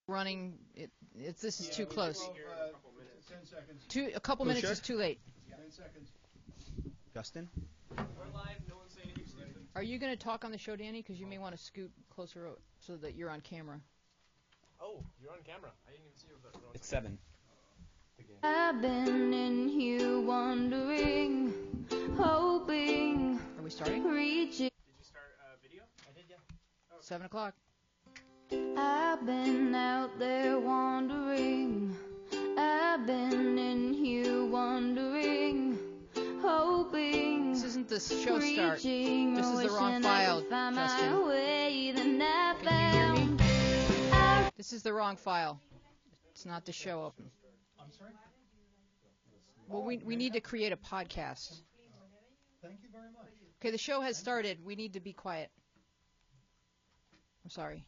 running. This is too close. 10 seconds. A couple minutes is too late. 10 seconds. Justin? We're live. No one's saying anything stupid. Are you going to talk on the show, Danny? Because you may want to scoot closer so that you're on camera. Oh, you're on camera. I didn't even see you. But It's 7. I've been in here wondering, hoping, Are we starting? reaching. Did you start video? I did, yeah. 7 o'clock. I've been out there wandering. I've been in here wondering, hoping. This isn't the show start. This reaching, is the wishing wrong I file, could find my Justin. way, then I Can you hear me? found. This is the wrong file. It's not the show open. I'm sorry? Well, we need to create a podcast. Thank you very much. Okay, the show has started. We need to be quiet. I'm sorry.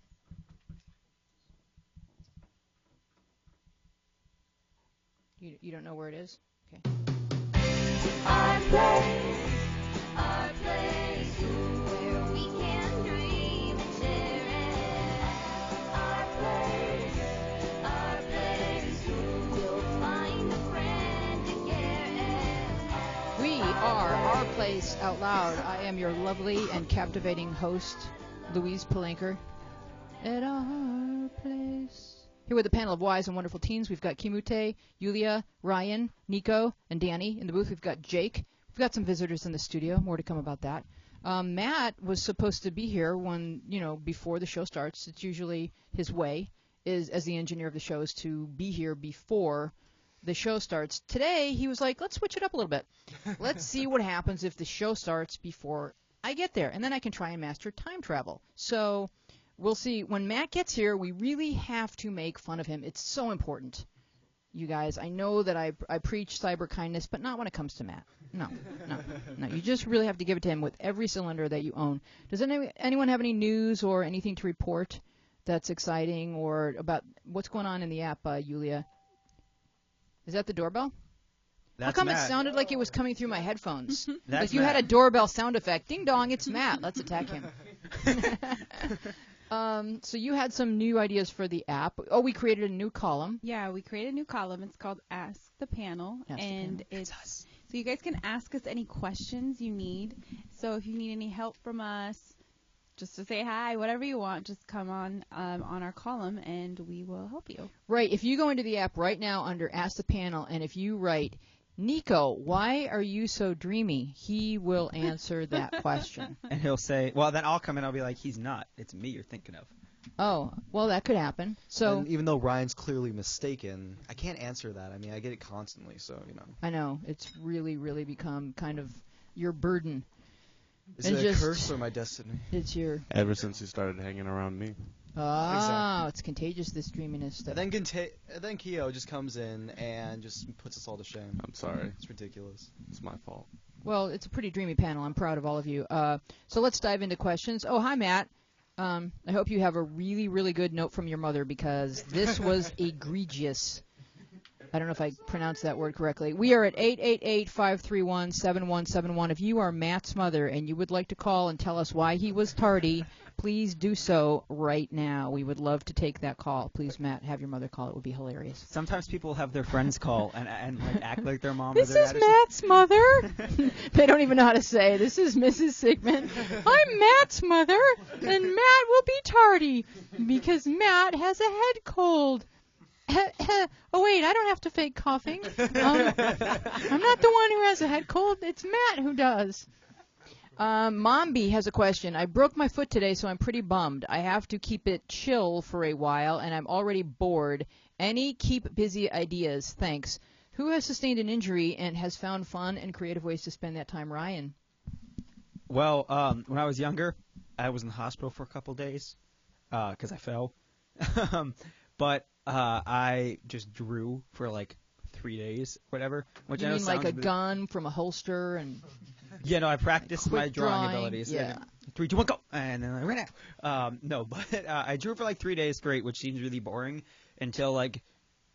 You don't know where it is? Okay. Our place where we can dream and share it. Our place, we'll find a friend to care it. We are Our Place Out Loud. I am your lovely and captivating host, Louise Palanker. At Our Place. Here with a panel of wise and wonderful teens, we've got Kimute, Yulia, Ryan, Nico, and Danny. In the booth, we've got Jake. We've got some visitors in the studio. More to come about that. Matt was supposed to be here before the show starts. It's usually his way, as the engineer of the show, is to be here before the show starts. Today, he was like, let's switch it up a little bit. Let's see what happens if the show starts before I get there, and then I can try and master time travel. So we'll see. When Matt gets here, we really have to make fun of him. It's so important, you guys. I know that I preach cyber kindness, but not when it comes to Matt. No. You just really have to give it to him with every cylinder that you own. Does anyone have any news or anything to report that's exciting or about what's going on in the app, Yulia? Is that the doorbell? That's How come Matt. it sounded like it was coming through my headphones? That's like you had a Matt. doorbell sound effect. Ding dong, it's Matt. Let's attack him. So you had some new ideas for the app. Oh, we created a new column. Yeah, we created a new column. It's called Ask the Panel. Ask the and Panel. it's us. So you guys can ask us any questions you need. So if you need any help from us, just to say hi, whatever you want, just come on our column and we will help you. Right. If you go into the app right now under Ask the Panel, and if you write, Nico, why are you so dreamy? He will answer that question. And he'll say, well, then I'll come in and I'll be like, he's not. It's me you're thinking of. Oh, well, that could happen. So And even though Ryan's clearly mistaken, I can't answer that. I mean, I get it constantly, so, I know. It's really, really become kind of your burden. Is And it a just- curse or my destiny? It's your... Ever since you started hanging around me. Oh, It's contagious, this dreaminess stuff. And then Keo just comes in and just puts us all to shame. I'm sorry. It's ridiculous. It's my fault. Well, it's a pretty dreamy panel. I'm proud of all of you. So let's dive into questions. Oh, hi, Matt. I hope you have a really, really good note from your mother because this was egregious. I don't know if I pronounced that word correctly. We are at 888-531-7171. If you are Matt's mother and you would like to call and tell us why he was tardy, please do so right now. We would love to take that call. Please, Matt, have your mother call. It would be hilarious. Sometimes people have their friends call and like act like their mom This or their is dad. Matt's mother. They don't even know how to say, this is Mrs. Sigmund. I'm Matt's mother, and Matt will be tardy because Matt has a head cold. Oh, wait, I don't have to fake coughing. I'm not the one who has a head cold. It's Matt who does. Momby has a question. I broke my foot today, so I'm pretty bummed. I have to keep it chill for a while, and I'm already bored. Any keep busy ideas? Thanks. Who has sustained an injury and has found fun and creative ways to spend that time? Ryan. Well, when I was younger, I was in the hospital for a couple days because I fell. But I just drew for like 3 days, whatever. Which You I know mean like sounds a gun from a holster and... Yeah, no, I practiced my quick drawing drawing, abilities. yeah. 3, 2, 1, go! And then I ran out. No, but I drew for like 3 days straight, which seems really boring until like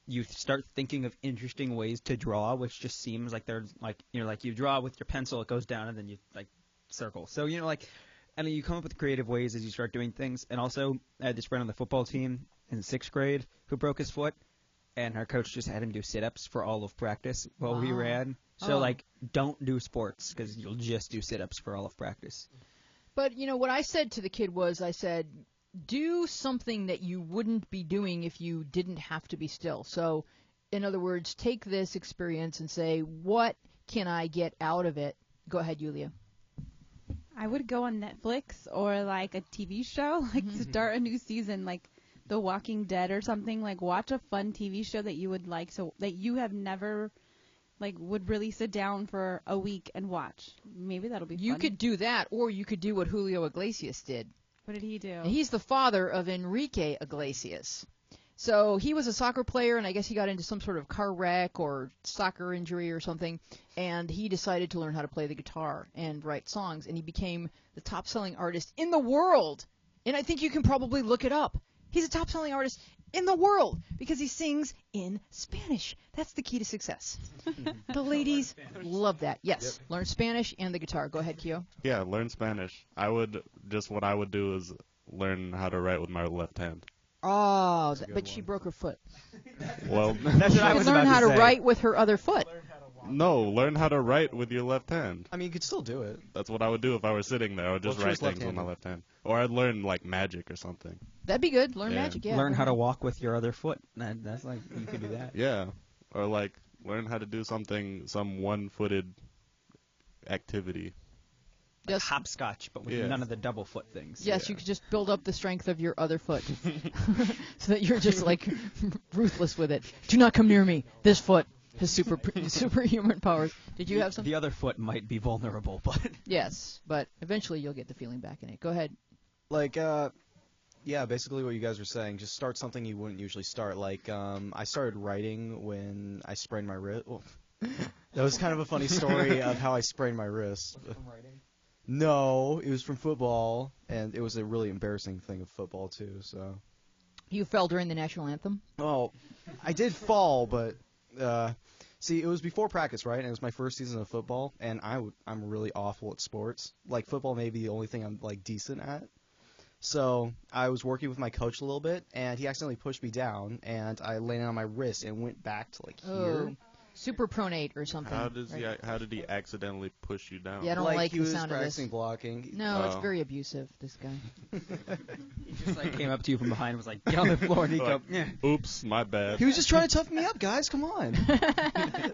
you start thinking of interesting ways to draw, which just seems like there's like, like you draw with your pencil, it goes down, and then you like circle. So, like I mean, you come up with creative ways as you start doing things. And also, I had this friend on the football team in 6th grade who broke his foot, and our coach just had him do sit-ups for all of practice while we Wow. ran. So, Oh. like, don't do sports because you'll just do sit-ups for all of practice. But, what I said to the kid was, I said, do something that you wouldn't be doing if you didn't have to be still. So, in other words, take this experience and say, what can I get out of it? Go ahead, Yulia. I would go on Netflix or like a TV show, like to start a new season, like The Walking Dead or something. Like watch a fun TV show that you would like, so that you have never, like, would really sit down for a week and watch. Maybe that'll be You fun. could do that, or you could do what Julio Iglesias did. What did he do? And he's the father of Enrique Iglesias. So he was a soccer player, and I guess he got into some sort of car wreck or soccer injury or something, and he decided to learn how to play the guitar and write songs, and he became the top-selling artist in the world. And I think you can probably look it up. He's a top-selling artist in the world because he sings in Spanish. That's the key to success. The ladies love that. Yes, learn Spanish and the guitar. Go ahead, Kyo. Yeah, learn Spanish. What I would do is learn how to write with my left hand. Oh, but she broke her foot. Well, That's what I She was could learn about how to to say. write with her other foot. no, learn how to write with your left hand. I mean, you could still do it. That's what I would do if I were sitting there. I would just Well, write choose things with my left-handed. left hand. Or I'd learn, like, magic or something. That'd be good. Learn Yeah. magic, yeah. Learn how to walk with your other foot. That's like, you could do that. Yeah. Or, like, learn how to do some one-footed activity. Like Yes. hopscotch, but with Yeah. none of the double foot things. Yes, Yeah. you could just build up the strength of your other foot so that you're just like ruthless with it. Do not come near me. This foot has superhuman powers. Did you have something? The other foot might be vulnerable, but Yes, but eventually you'll get the feeling back in it. Go ahead. Like, yeah, basically what you guys were saying. Just start something you wouldn't usually start. Like, I started writing when I sprained my wrist. Well, that was kind of a funny story of how I sprained my wrist. No, it was from football, and it was a really embarrassing thing of football too. So, You fell during the national anthem? well, I did fall, but see, it was before practice, right? And it was my first season of football, and I'm really awful at sports. Like football may be the only thing I'm like decent at. So I was working with my coach a little bit, and he accidentally pushed me down, and I landed on my wrist and went back to like here. Oh, super pronate or something. right? How did he accidentally push you down? Yeah, I don't like like he the was sound of this. practicing blocking. No, it's Oh. very abusive, this guy. he just like came up to you from behind and was like, get on the floor, Nico. Like, Yeah. Oops, my bad. He was just trying to toughen me up, guys. Come on.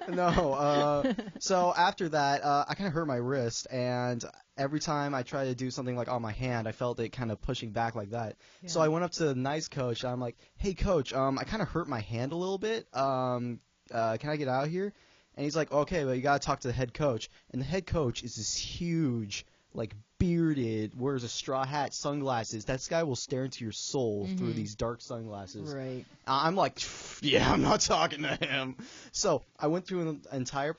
No. So after that, I kind of hurt my wrist, and every time I tried to do something like on my hand, I felt it kind of pushing back like that. So I went up to the nice coach. And I'm like, "Hey, coach, I kind of hurt my hand a little bit. Can I get out of here?" And he's like, "Okay, but you gotta talk to the head coach." And the head coach is this huge, like bearded, wears a straw hat, sunglasses. That guy will stare into your soul through these dark sunglasses. Right. I'm like, yeah, I'm not talking to him. So I went through an entire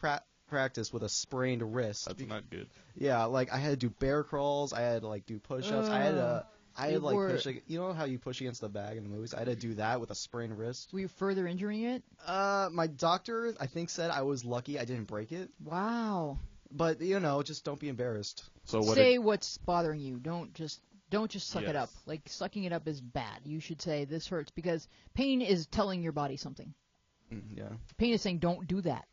practice with a sprained wrist. That's not good. Yeah, like I had to do bear crawls. I had to like do push-ups. I had to You like were- push. Like, you know how you push against the bag in the movies? I had to do that with a sprained wrist. Were you further injuring it? My doctor, I think, said I was lucky I didn't break it. Wow. But just don't be embarrassed. So what? Say what's bothering you. Don't just suck it Yes. up. Like sucking it up is bad. You should say this hurts because pain is telling your body something. Yeah. Pain is saying don't do that.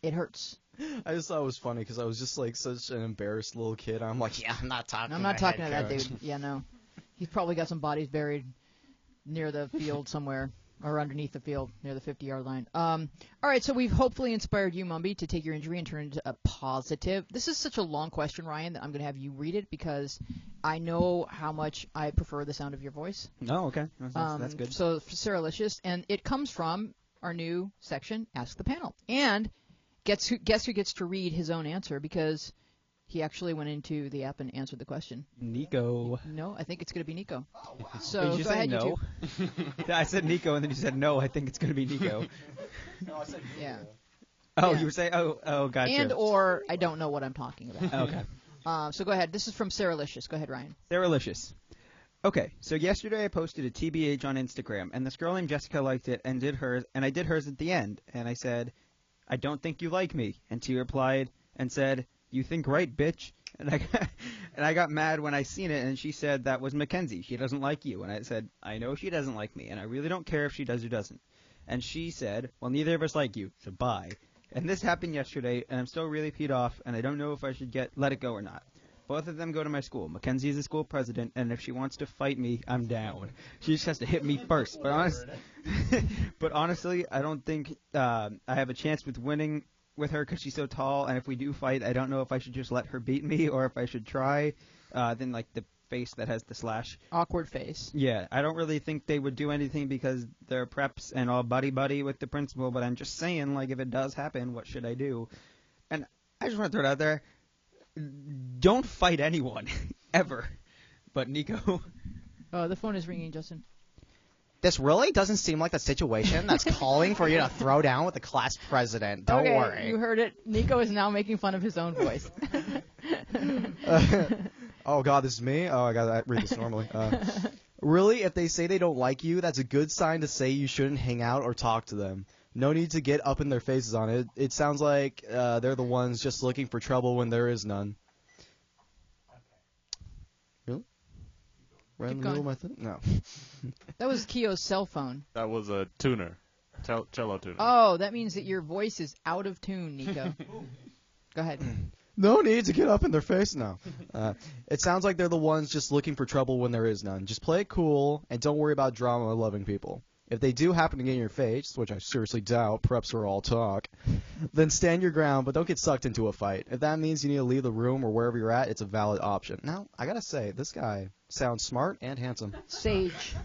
It hurts. I just thought it was funny because I was just like such an embarrassed little kid. I'm like, yeah, I'm not talking. I'm not to talking to head that coach. dude. Yeah, no. He's probably got some bodies buried near the field somewhere or underneath the field near the 50-yard line. All right, so we've hopefully inspired you, Momby, to take your injury and turn it into a positive. This is such a long question, Ryan, that I'm going to have you read it because I know how much I prefer the sound of your voice. Oh, okay. That's good. So Saralicious, and it comes from our new section, Ask the Panel. And guess who gets to read his own answer because he actually went into the app and answered the question. Nico. No, I think it's going to be Nico. So Did you go say ahead, no? you two. I said Nico, and then you said no. I think it's going to be Nico. No, I said Yeah. Oh, Yeah. you were saying? Oh, gotcha. And or I don't know what I'm talking about. Okay. So go ahead. This is from Saralicious. Go ahead, Ryan. Saralicious. Okay, so yesterday I posted a TBH on Instagram, and this girl named Jessica liked it and did hers, and I did hers at the end, and I said, I don't think you like me, and she replied and said, you think right, bitch, And I got mad when I seen it, and she said that was Mackenzie. She doesn't like you. And I said, I know she doesn't like me, and I really don't care if she does or doesn't. And she said, well, neither of us like you, so bye. And this happened yesterday, and I'm still really peed off, and I don't know if I should let it go or not. Both of them go to my school. Mackenzie is the school president, and if she wants to fight me, I'm down. She just has to hit me first. But honestly, I don't think I have a chance with winning with her because she's so tall, and if we do fight, I don't know if I should just let her beat me or if I should try. Then, like, the face that has the slash. Awkward face. Yeah, I don't really think they would do anything because they're preps and all buddy-buddy with the principal, but I'm just saying, like, if it does happen, what should I do? And I just want to throw it out there. Don't fight anyone, ever. But, Nico. Oh, the phone is ringing, Justin. This really doesn't seem like the situation that's calling for you to throw down with the class president. Don't okay, worry. You heard it. Nico is now making fun of his own voice. Oh, God, this is me? Oh, I got to read this normally. Really, if they say they don't like you, that's a good sign to say you shouldn't hang out or talk to them. No need to get up in their faces on it. It sounds like they're the ones just looking for trouble when there is none. Really? Right in the middle of my thing? No. That was Keo's cell phone. That was a tuner. Cello tuner. Oh, that means that your voice is out of tune, Nico. Go ahead. No need to get up in their face now. It sounds like they're the ones just looking for trouble when there is none. Just play it cool and don't worry about drama-loving people. If they do happen to get in your face, which I seriously doubt, preps are all talk, then stand your ground, but don't get sucked into a fight. If that means you need to leave the room or wherever you're at, it's a valid option. Now, I gotta say, this guy sounds smart and handsome. Sage.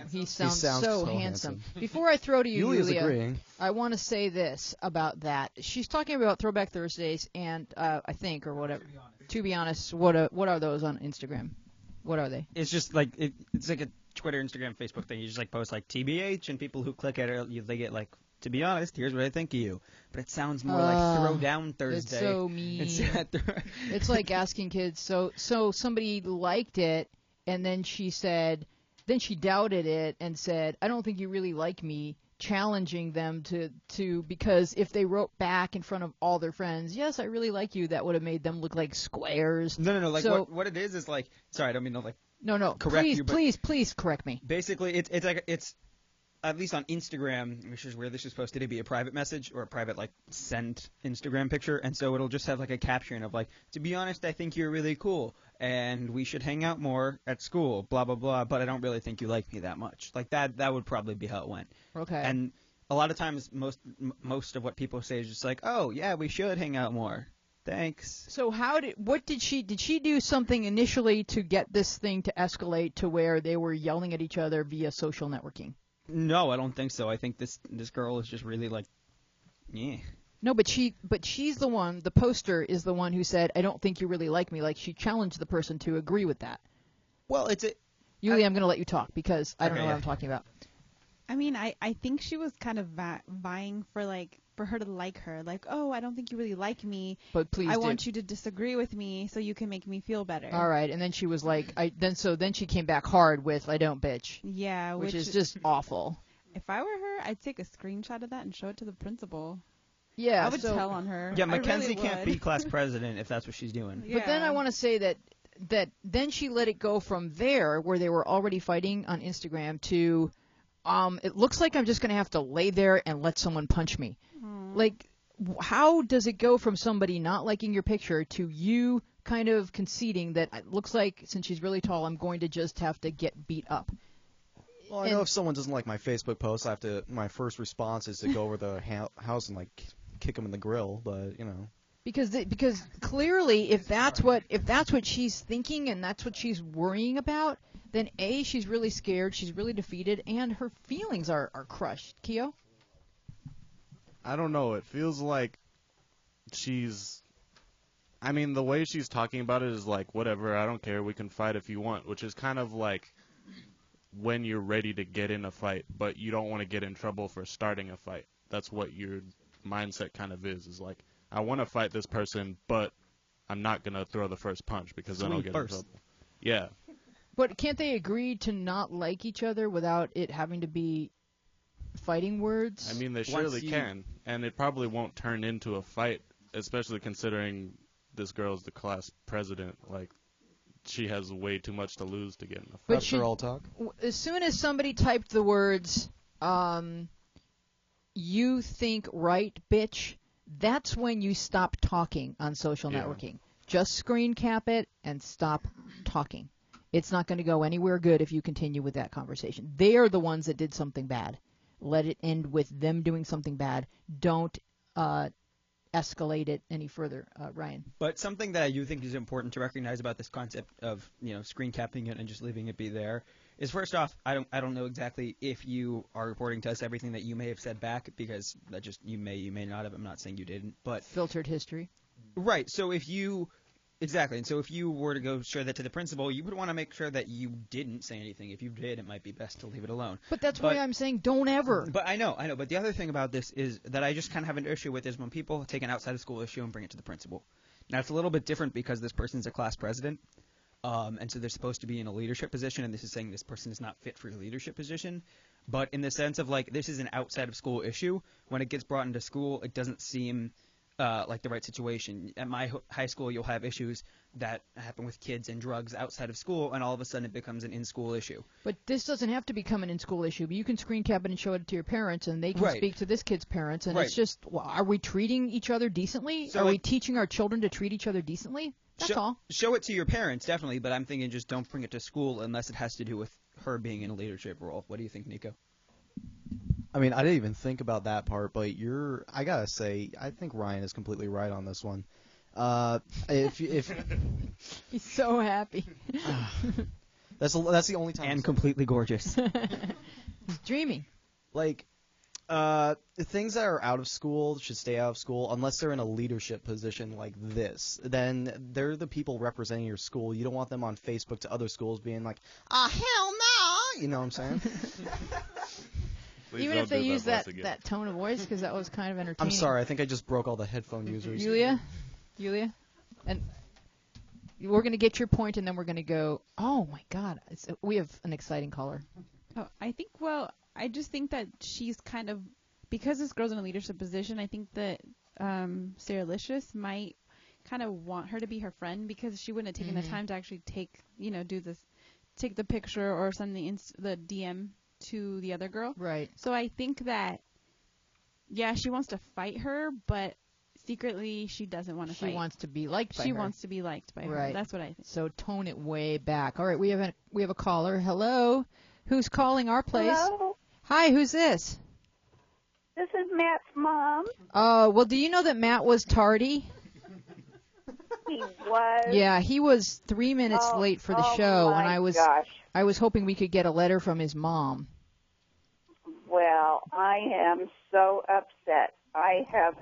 He sounds so handsome. handsome. Before I throw to you, Yulia's Yulia, agreeing. I want to say this about that. She's talking about Throwback Thursdays, and I think, or whatever. To be honest, what are those on Instagram? What are they? It's just like it's like a Twitter, Instagram, Facebook thing. You just like post like TBH, and people who click at it, they get like, to be honest, here's what I think of you. But it sounds more like Throw Down Thursday. It's so mean. It's like asking kids. So somebody liked it, and then she doubted it and said, I don't think you really like me. Challenging them to because if they wrote back in front of all their friends, yes, I really like you, that would have made them look like squares. No. Like so, what it is like. Sorry, I don't mean to like. No. Correct please, you, but please correct me. Basically, it's at least on Instagram, which is where this is supposed to be a private message or a private like sent Instagram picture, and so it'll just have like a caption of like, to be honest, I think you're really cool, and we should hang out more at school, blah blah blah. But I don't really think you like me that much. Like that would probably be how it went. Okay. And a lot of times, most of what people say is just like, oh yeah, we should hang out more. Thanks. So did she do something initially to get this thing to escalate to where they were yelling at each other via social networking? No, I don't think so. I think this girl is just really like, yeah. No, but she's the one. The poster is the one who said, "I don't think you really like me." Like she challenged the person to agree with that. Well, Yulia, I'm going to let you talk because I don't know Okay, what I'm talking about. I mean, I think she was kind of vying for her to like her. Like, oh, I don't think you really like me. But please I want you to disagree with me so you can make me feel better. All right, and then she was like, then she came back hard with, I don't, bitch. Yeah, which is just awful. If I were her, I'd take a screenshot of that and show it to the principal. Yeah, I would tell on her. Yeah, I Mackenzie really can't would. be class president if that's what she's doing. Yeah. But then I want to say that then she let it go from there, where they were already fighting on Instagram, to it looks like I'm just going to have to lay there and let someone punch me. Like, how does it go from somebody not liking your picture to you kind of conceding that it looks like, since she's really tall, I'm going to just have to get beat up? Well, I know if someone doesn't like my Facebook post, my first response is to go over the house and like kick them in the grill, but you know. Because clearly, if that's what she's thinking and that's what she's worrying about, then A, she's really scared, she's really defeated, and her feelings are crushed. Keo? I don't know. It feels like I mean, the way she's talking about it is like, whatever, I don't care, we can fight if you want, which is kind of like when you're ready to get in a fight, but you don't want to get in trouble for starting a fight. That's what your mindset kind of is like, I want to fight this person, but I'm not going to throw the first punch because then I'll get in trouble. Yeah. But can't they agree to not like each other without it having to be fighting words? I mean, they surely can, and it probably won't turn into a fight, especially considering this girl's the class president. Like, she has way too much to lose to get in the fight. But That's for all talk. As soon as somebody typed the words, you think right, bitch, that's when you stop talking on social networking. Just screen cap it and stop talking. It's not going to go anywhere good if you continue with that conversation. They are the ones that did something bad. Let it end with them doing something bad. Don't escalate it any further, Ryan. But something that I do think is important to recognize about this concept of, screen capping it and just leaving it be there is, first off, I don't know exactly if you are reporting to us everything that you may have said back, because that just you may not have. I'm not saying you didn't, but filtered history. Right. So if you exactly, and so if you were to go share that to the principal, you would want to make sure that you didn't say anything. If you did, it might be best to leave it alone. But that's why I'm saying don't ever. But I know. But the other thing about this is that I just kind of have an issue with is when people take an outside of school issue and bring it to the principal. Now it's a little bit different because this person's a class president, and so they're supposed to be in a leadership position, and this is saying this person is not fit for a leadership position. But in the sense of like this is an outside of school issue, when it gets brought into school, it doesn't seem like the right situation. At my high school, you'll have issues that happen with kids and drugs outside of school, and all of a sudden it becomes an in-school issue. But this doesn't have to become an in-school issue. But you can screen cap it and show it to your parents, and they can speak to this kid's parents. And it's just, are we treating each other decently? Are we teaching our children to treat each other decently? That's all. Show it to your parents, definitely, but I'm thinking just don't bring it to school unless it has to do with her being in a leadership role. What do you think, Nico? I mean, I didn't even think about that part, but I gotta say, I think Ryan is completely right on this one. If he's so happy. that's the only time. And completely gorgeous. He's dreaming. Like, things that are out of school should stay out of school unless they're in a leadership position like this. Then they're the people representing your school. You don't want them on Facebook to other schools being like, hell no! You know what I'm saying? Even if they use that tone of voice, because that was kind of entertaining. I'm sorry, I think I just broke all the headphone users. Julia, and we're going to get your point, and then we're going to go, oh, my God, we have an exciting caller. Oh, I just think that she's kind of, because this girl's in a leadership position, I think that Saralicious might kind of want her to be her friend, because she wouldn't have taken the time to actually take the picture or send the DM to the other girl. Right. So I think that, she wants to fight her, but secretly she doesn't want to fight. She wants to be liked by her. She wants to be liked by her. That's what I think. So tone it way back. All right, we have a caller. Hello. Who's calling our place? Hello. Hi, who's this? This is Matt's mom. Well, do you know that Matt was tardy? He was. Yeah, he was 3 minutes late for the show, and I was hoping we could get a letter from his mom. Well, I am so upset. I have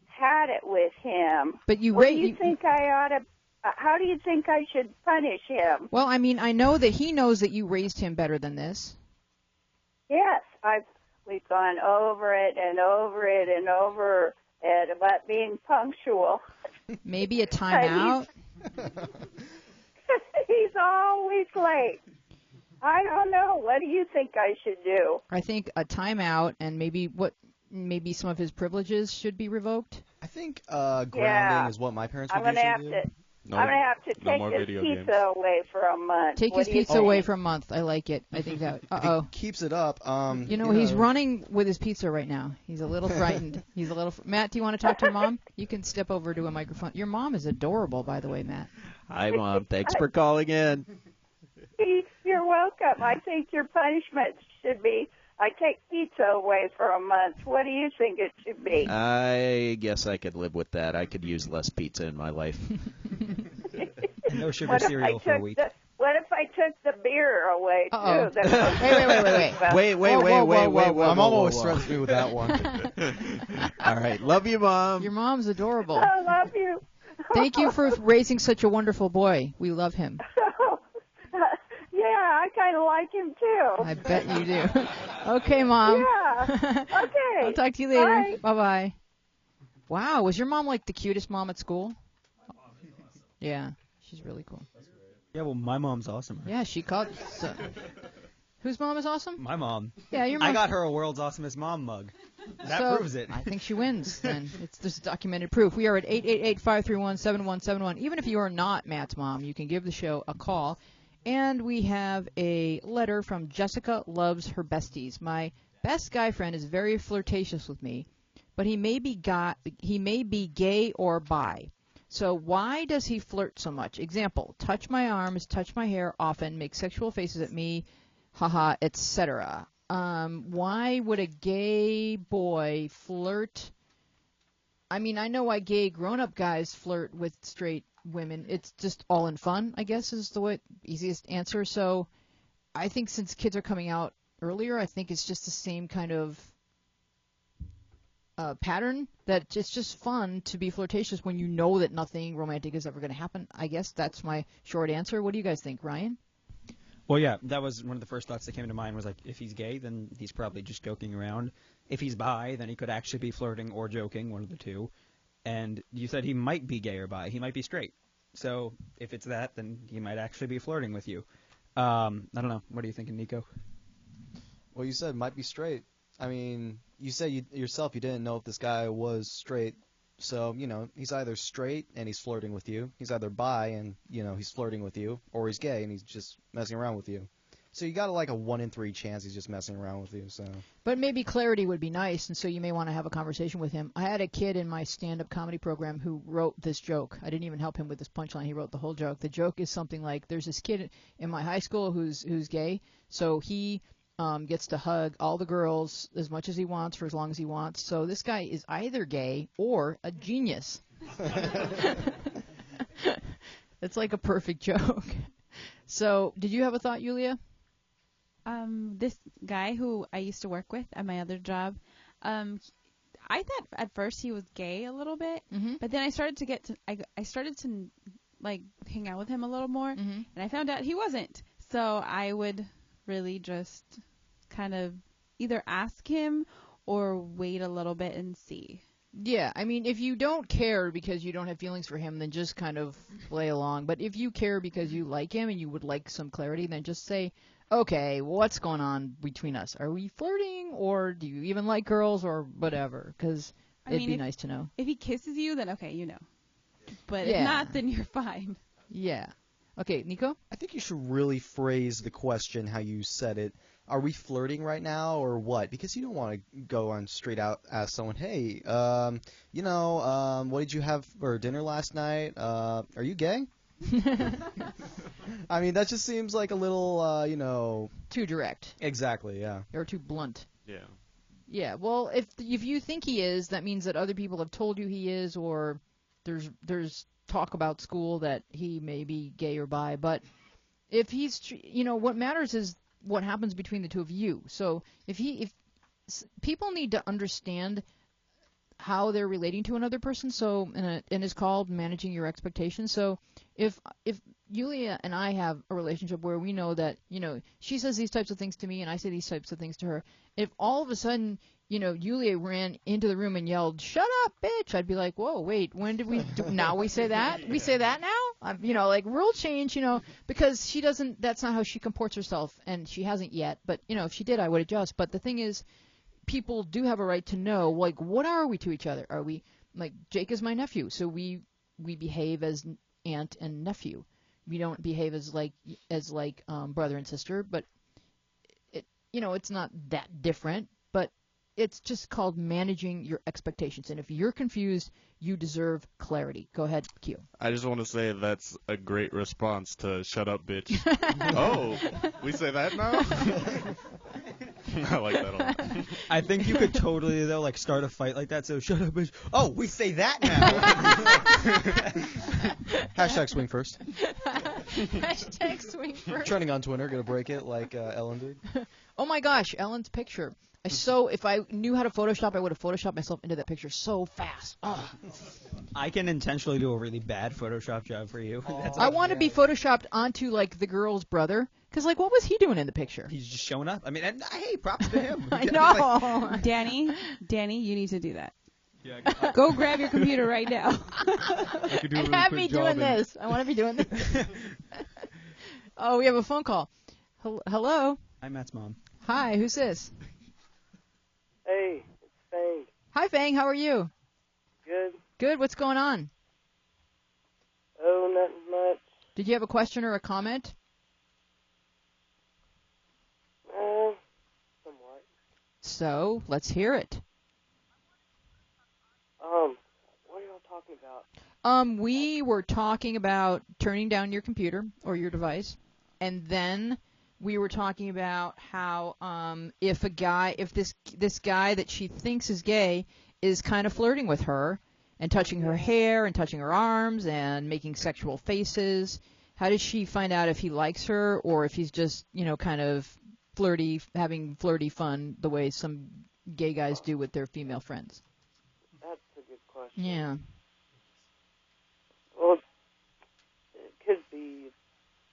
had it with him. But How do you think I should punish him? Well, I mean, I know that he knows that you raised him better than this. Yes, we've gone over it and over it and over it about being punctual. Maybe a timeout? He's always late. I don't know. What do you think I should do? I think a timeout, and maybe some of his privileges should be revoked. I think grounding is what my parents would usually do. I'm going to have to take his pizza away for a month. Take his pizza away for a month. I like it. I think that. Uh-oh. It keeps it up. He's running with his pizza right now. He's a little frightened. Matt, do you want to talk to your mom? You can step over to a microphone. Your mom is adorable, by the way, Matt. Hi, Mom. Thanks for calling in. You're welcome. I think your punishment should be I take pizza away for a month. What do you think it should be? I guess I could live with that. I could use less pizza in my life. And no sugar cereal for a week. What if I took the beer away, Uh-oh. too? Wait. I'm almost threatened me with that one. All right. Love you, Mom. Your mom's adorable. I love you. Thank you for raising such a wonderful boy. We love him. Yeah, I kind of like him, too. I bet you do. Okay, Mom. Yeah. Okay. I'll talk to you later. Bye. Bye-bye. Wow, was your mom like the cutest mom at school? Yeah, she's really cool. Yeah, well, my mom's awesome. Yeah, she called. Whose mom is awesome? My mom. Yeah, your mom. I got her a World's Awesomest Mom mug. That proves it. I think she wins. Then there's documented proof. We are at 888-531-7171. Even if you are not Matt's mom, you can give the show a call. And we have a letter from Jessica Loves Her Besties. My best guy friend is very flirtatious with me, but he may be gay or bi. So why does he flirt so much? Example, touch my arms, touch my hair often, make sexual faces at me, haha, etc. Why would a gay boy flirt? I mean, I know why gay grown-up guys flirt with straight women. It's just all in fun, I guess, is the easiest answer. So I think since kids are coming out earlier, I think it's just the same kind of pattern, that it's just fun to be flirtatious when you know that nothing romantic is ever going to happen. I guess that's my short answer. What do you guys think, Ryan? Well, yeah, that was one of the first thoughts that came to mind was like, if he's gay, then he's probably just joking around. If he's bi, then he could actually be flirting or joking, one of the two. And you said he might be gay or bi. He might be straight. So if it's that, then he might actually be flirting with you. I don't know. What are you thinking, Nico? Well, you said might be straight. I mean, you said yourself you didn't know if this guy was straight. So, he's either straight and he's flirting with you. He's either bi and, he's flirting with you. Or he's gay and he's just messing around with you. So you got like a 1 in 3 chance he's just messing around with you. So. But maybe clarity would be nice, and so you may want to have a conversation with him. I had a kid in my stand-up comedy program who wrote this joke. I didn't even help him with this punchline. He wrote the whole joke. The joke is something like, there's this kid in my high school who's gay, so he gets to hug all the girls as much as he wants for as long as he wants. So this guy is either gay or a genius. It's like a perfect joke. So did you have a thought, Yulia? This guy who I used to work with at my other job, I thought at first he was gay a little bit, but then I started to like hang out with him a little more, and I found out he wasn't. So I would really just kind of either ask him or wait a little bit and see. Yeah, I mean, if you don't care because you don't have feelings for him, then just kind of play along. But if you care because you like him and you would like some clarity, then just say, okay, what's going on between us? Are we flirting, or do you even like girls, or whatever? Because it'd be nice to know. If he kisses you, then okay, you know. But if not, then you're fine. Yeah. Okay, Nico? I think you should really phrase the question how you said it. Are we flirting right now or what? Because you don't want to go on straight out ask someone, hey, what did you have for dinner last night? Are you gay? I mean, that just seems like a little, too direct. Exactly, yeah. Or too blunt. Yeah. Yeah, well, if you think he is, that means that other people have told you he is, or there's talk about school that he may be gay or bi. But if he's, what matters is what happens between the two of you. So if people need to understand how they're relating to another person, so and it's called managing your expectations. So if Yulia and I have a relationship where we know that she says these types of things to me and I say these types of things to her, if all of a sudden Yulia ran into the room and yelled, "Shut up, bitch!" I'd be like, "Whoa, wait, when did we do? Now we say that? We say that now? Like rule change, because she doesn't. That's not how she comports herself, and she hasn't yet. But if she did, I would adjust. But the thing is, people do have a right to know, like, what are we to each other? Are we, like, Jake is my nephew, so we behave as aunt and nephew. We don't behave as brother and sister, but it's not that different, but it's just called managing your expectations. And if you're confused, you deserve clarity. Go ahead, Q. I just want to say that's a great response to "shut up, bitch." Oh, we say that now? I like that a lot. I think you could totally, though, like, start a fight like that. So, shut up, bitch. Oh, we say that now. Hashtag swing first. Hashtag swing first. Trending on Twitter, gonna break it like Ellen did. Oh my gosh, Ellen's picture. If I knew how to Photoshop, I would have Photoshopped myself into that picture so fast. Oh. I can intentionally do a really bad Photoshop job for you. I want to be Photoshopped onto, like, the girl's brother. Because, like, what was he doing in the picture? He's just showing up. I mean, and, hey, props to him. I know. Like, Danny, you need to do that. Yeah, go grab your computer right now. And have me doing this. I want to be doing this. Oh, we have a phone call. Hello? I'm Matt's mom. Hi, who's this? Hey, it's Hi, Fang. How are you? Good. Good. What's going on? Oh, nothing much. Did you have a question or a comment? Somewhat. So, let's hear it. What are y'all talking about? We were talking about turning down your computer or your device, and then we were talking about how if this guy that she thinks is gay is kind of flirting with her and touching her hair and touching her arms and making sexual faces, how does she find out if he likes her or if he's just, kind of flirty, having flirty fun the way some gay guys do with their female friends? That's a good question. Yeah. Well, it could be a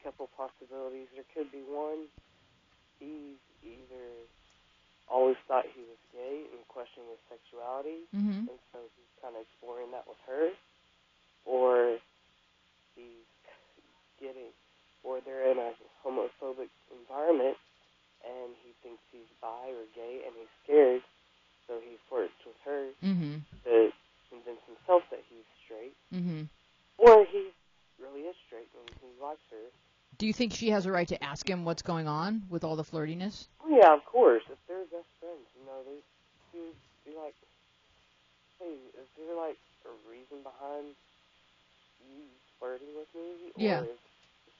couple possibilities. There could be one, he's either always thought he was gay and questioning his sexuality, and so he's kind of exploring that with her, or or they're in a homophobic environment, and he thinks he's bi or gay, and he's scared, so he flirts with her to convince himself that he's straight, or he really is straight and he likes her. Do you think she has a right to ask him what's going on with all the flirtiness? Oh, yeah, of course. If they're best friends, they would be like, hey, is there, like, a reason behind you flirting with me? Yeah. Or is it just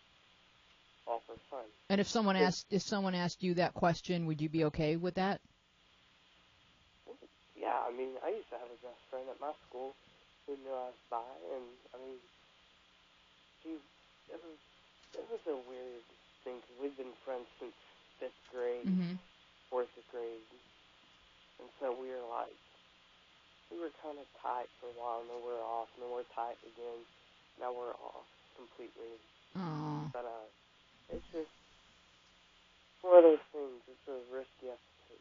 all for fun? And if someone asked you that question, would you be okay with that? Yeah, I mean, I used to have a best friend at my school who knew I was bi, and, I mean, it was a weird thing, because we've been friends since 5th grade, 4th grade, and so we were kind of tight for a while, and then we're off, and then we're tight again. Now we're off completely. Aww. But it's just one of those things. It's a risk you have to take.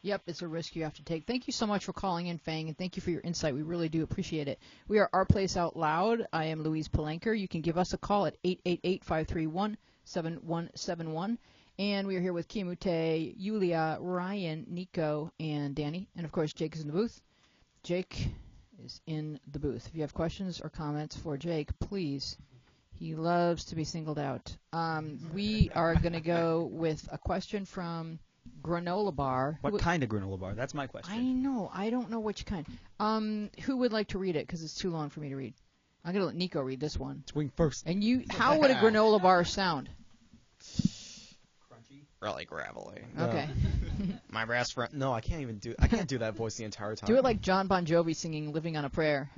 Yep, it's a risk you have to take. Thank you so much for calling in, Fang, and thank you for your insight. We really do appreciate it. We are Our Place Out Loud. I am Louise Palanker. You can give us a call at 888-531-7171. And we are here with Kimute, Yulia, Ryan, Nico, and Danny. And, of course, Jake is in the booth. Jake is in the booth. If you have questions or comments for Jake, please. He loves to be singled out. We are going to go with a question from GranolaBar. What kind of granola bar? That's my question. I know. I don't know which kind. Who would like to read it? Because it's too long for me to read. I'm going to let Nico read this one. Swing first. And how would a granola bar sound? Crunchy. Really gravelly. Okay. My best friend. No, I can't do that voice the entire time. Do it like John Bon Jovi singing "Living on a Prayer."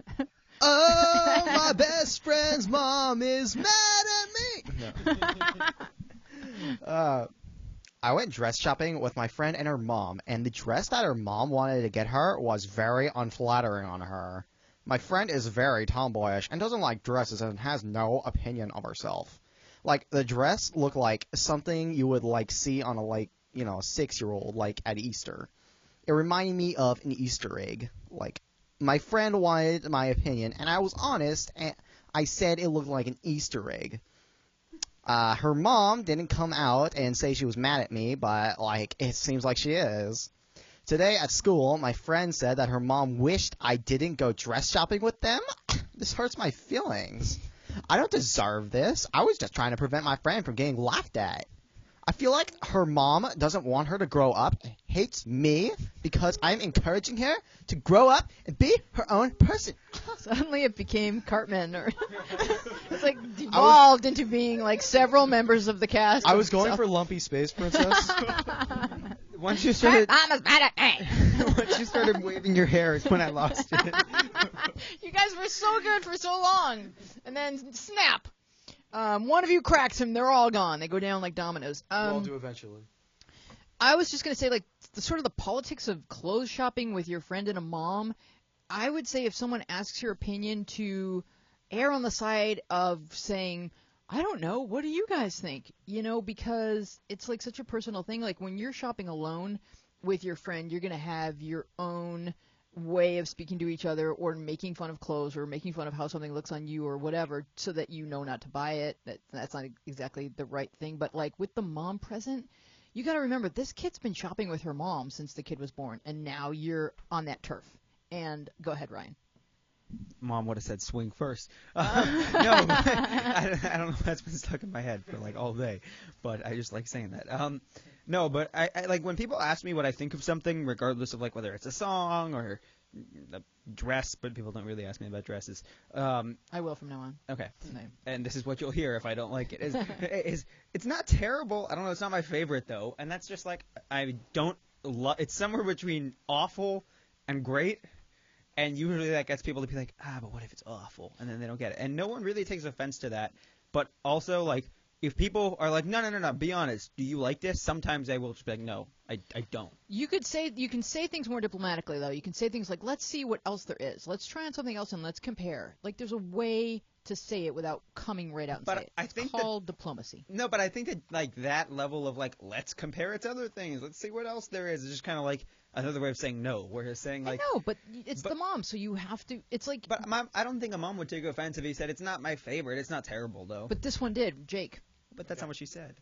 Oh, my best friend's mom is mad at me. No. I went dress shopping with my friend and her mom, and the dress that her mom wanted to get her was very unflattering on her. My friend is very tomboyish and doesn't like dresses and has no opinion of herself. Like, the dress looked like something you would, like, see on a 6-year-old, like, at Easter. It reminded me of an Easter egg. Like, my friend wanted my opinion, and I was honest, and I said it looked like an Easter egg. Her mom didn't come out and say she was mad at me, but, like, it seems like she is. Today at school, my friend said that her mom wished I didn't go dress shopping with them. This hurts my feelings. I don't deserve this. I was just trying to prevent my friend from getting laughed at. I feel like her mom doesn't want her to grow up, hates me because I'm encouraging her to grow up and be her own person. Suddenly it became Cartman. It's like devolved into being like several members of the cast. I was going for Lumpy Space Princess. Once you started, Mama's mad at me. once you started waving your hair is when I lost it. You guys were so good for so long, and then snap. One of you cracks him, they're all gone. They go down like dominoes. We'll do eventually. I was just going to say, like, sort of the politics of clothes shopping with your friend and a mom. I would say if someone asks your opinion, to err on the side of saying, I don't know, what do you guys think? Because it's like such a personal thing. Like when you're shopping alone with your friend, you're going to have your own way of speaking to each other or making fun of clothes or making fun of how something looks on you or whatever so that you know not to buy it. That's not exactly the right thing. But like with the mom present, you got to remember this kid's been shopping with her mom since the kid was born, and now you're on that turf. And go ahead, Ryan. Mom would have said swing first. No, I don't know. That's been stuck in my head for like all day, but I just like saying that. No, but I like when people ask me what I think of something, regardless of like whether it's a song or a dress, but people don't really ask me about dresses. I will from now on. Okay. Same. And this is what you'll hear if I don't like it. It's not terrible. I don't know. It's not my favorite though, and that's just like I don't love. It's somewhere between awful and great. And usually that gets people to be like, but what if it's awful? And then they don't get it. And no one really takes offense to that. But also, like, if people are like, no, be honest, do you like this? Sometimes they will just be like, no, I don't. You can say things more diplomatically, though. You can say things like, let's see what else there is. Let's try on something else and let's compare. Like, there's a way to say it without coming right out and say it. It's called diplomacy. No, but I think that, like, that level of, like, let's compare it to other things. Let's see what else there is just kind of like another way of saying no, where he's saying like. I know, but it's the mom, so you have to. It's like. But I don't think a mom would take offense if he said it's not my favorite. It's not terrible though. But this one did, Jake. But that's not what she said.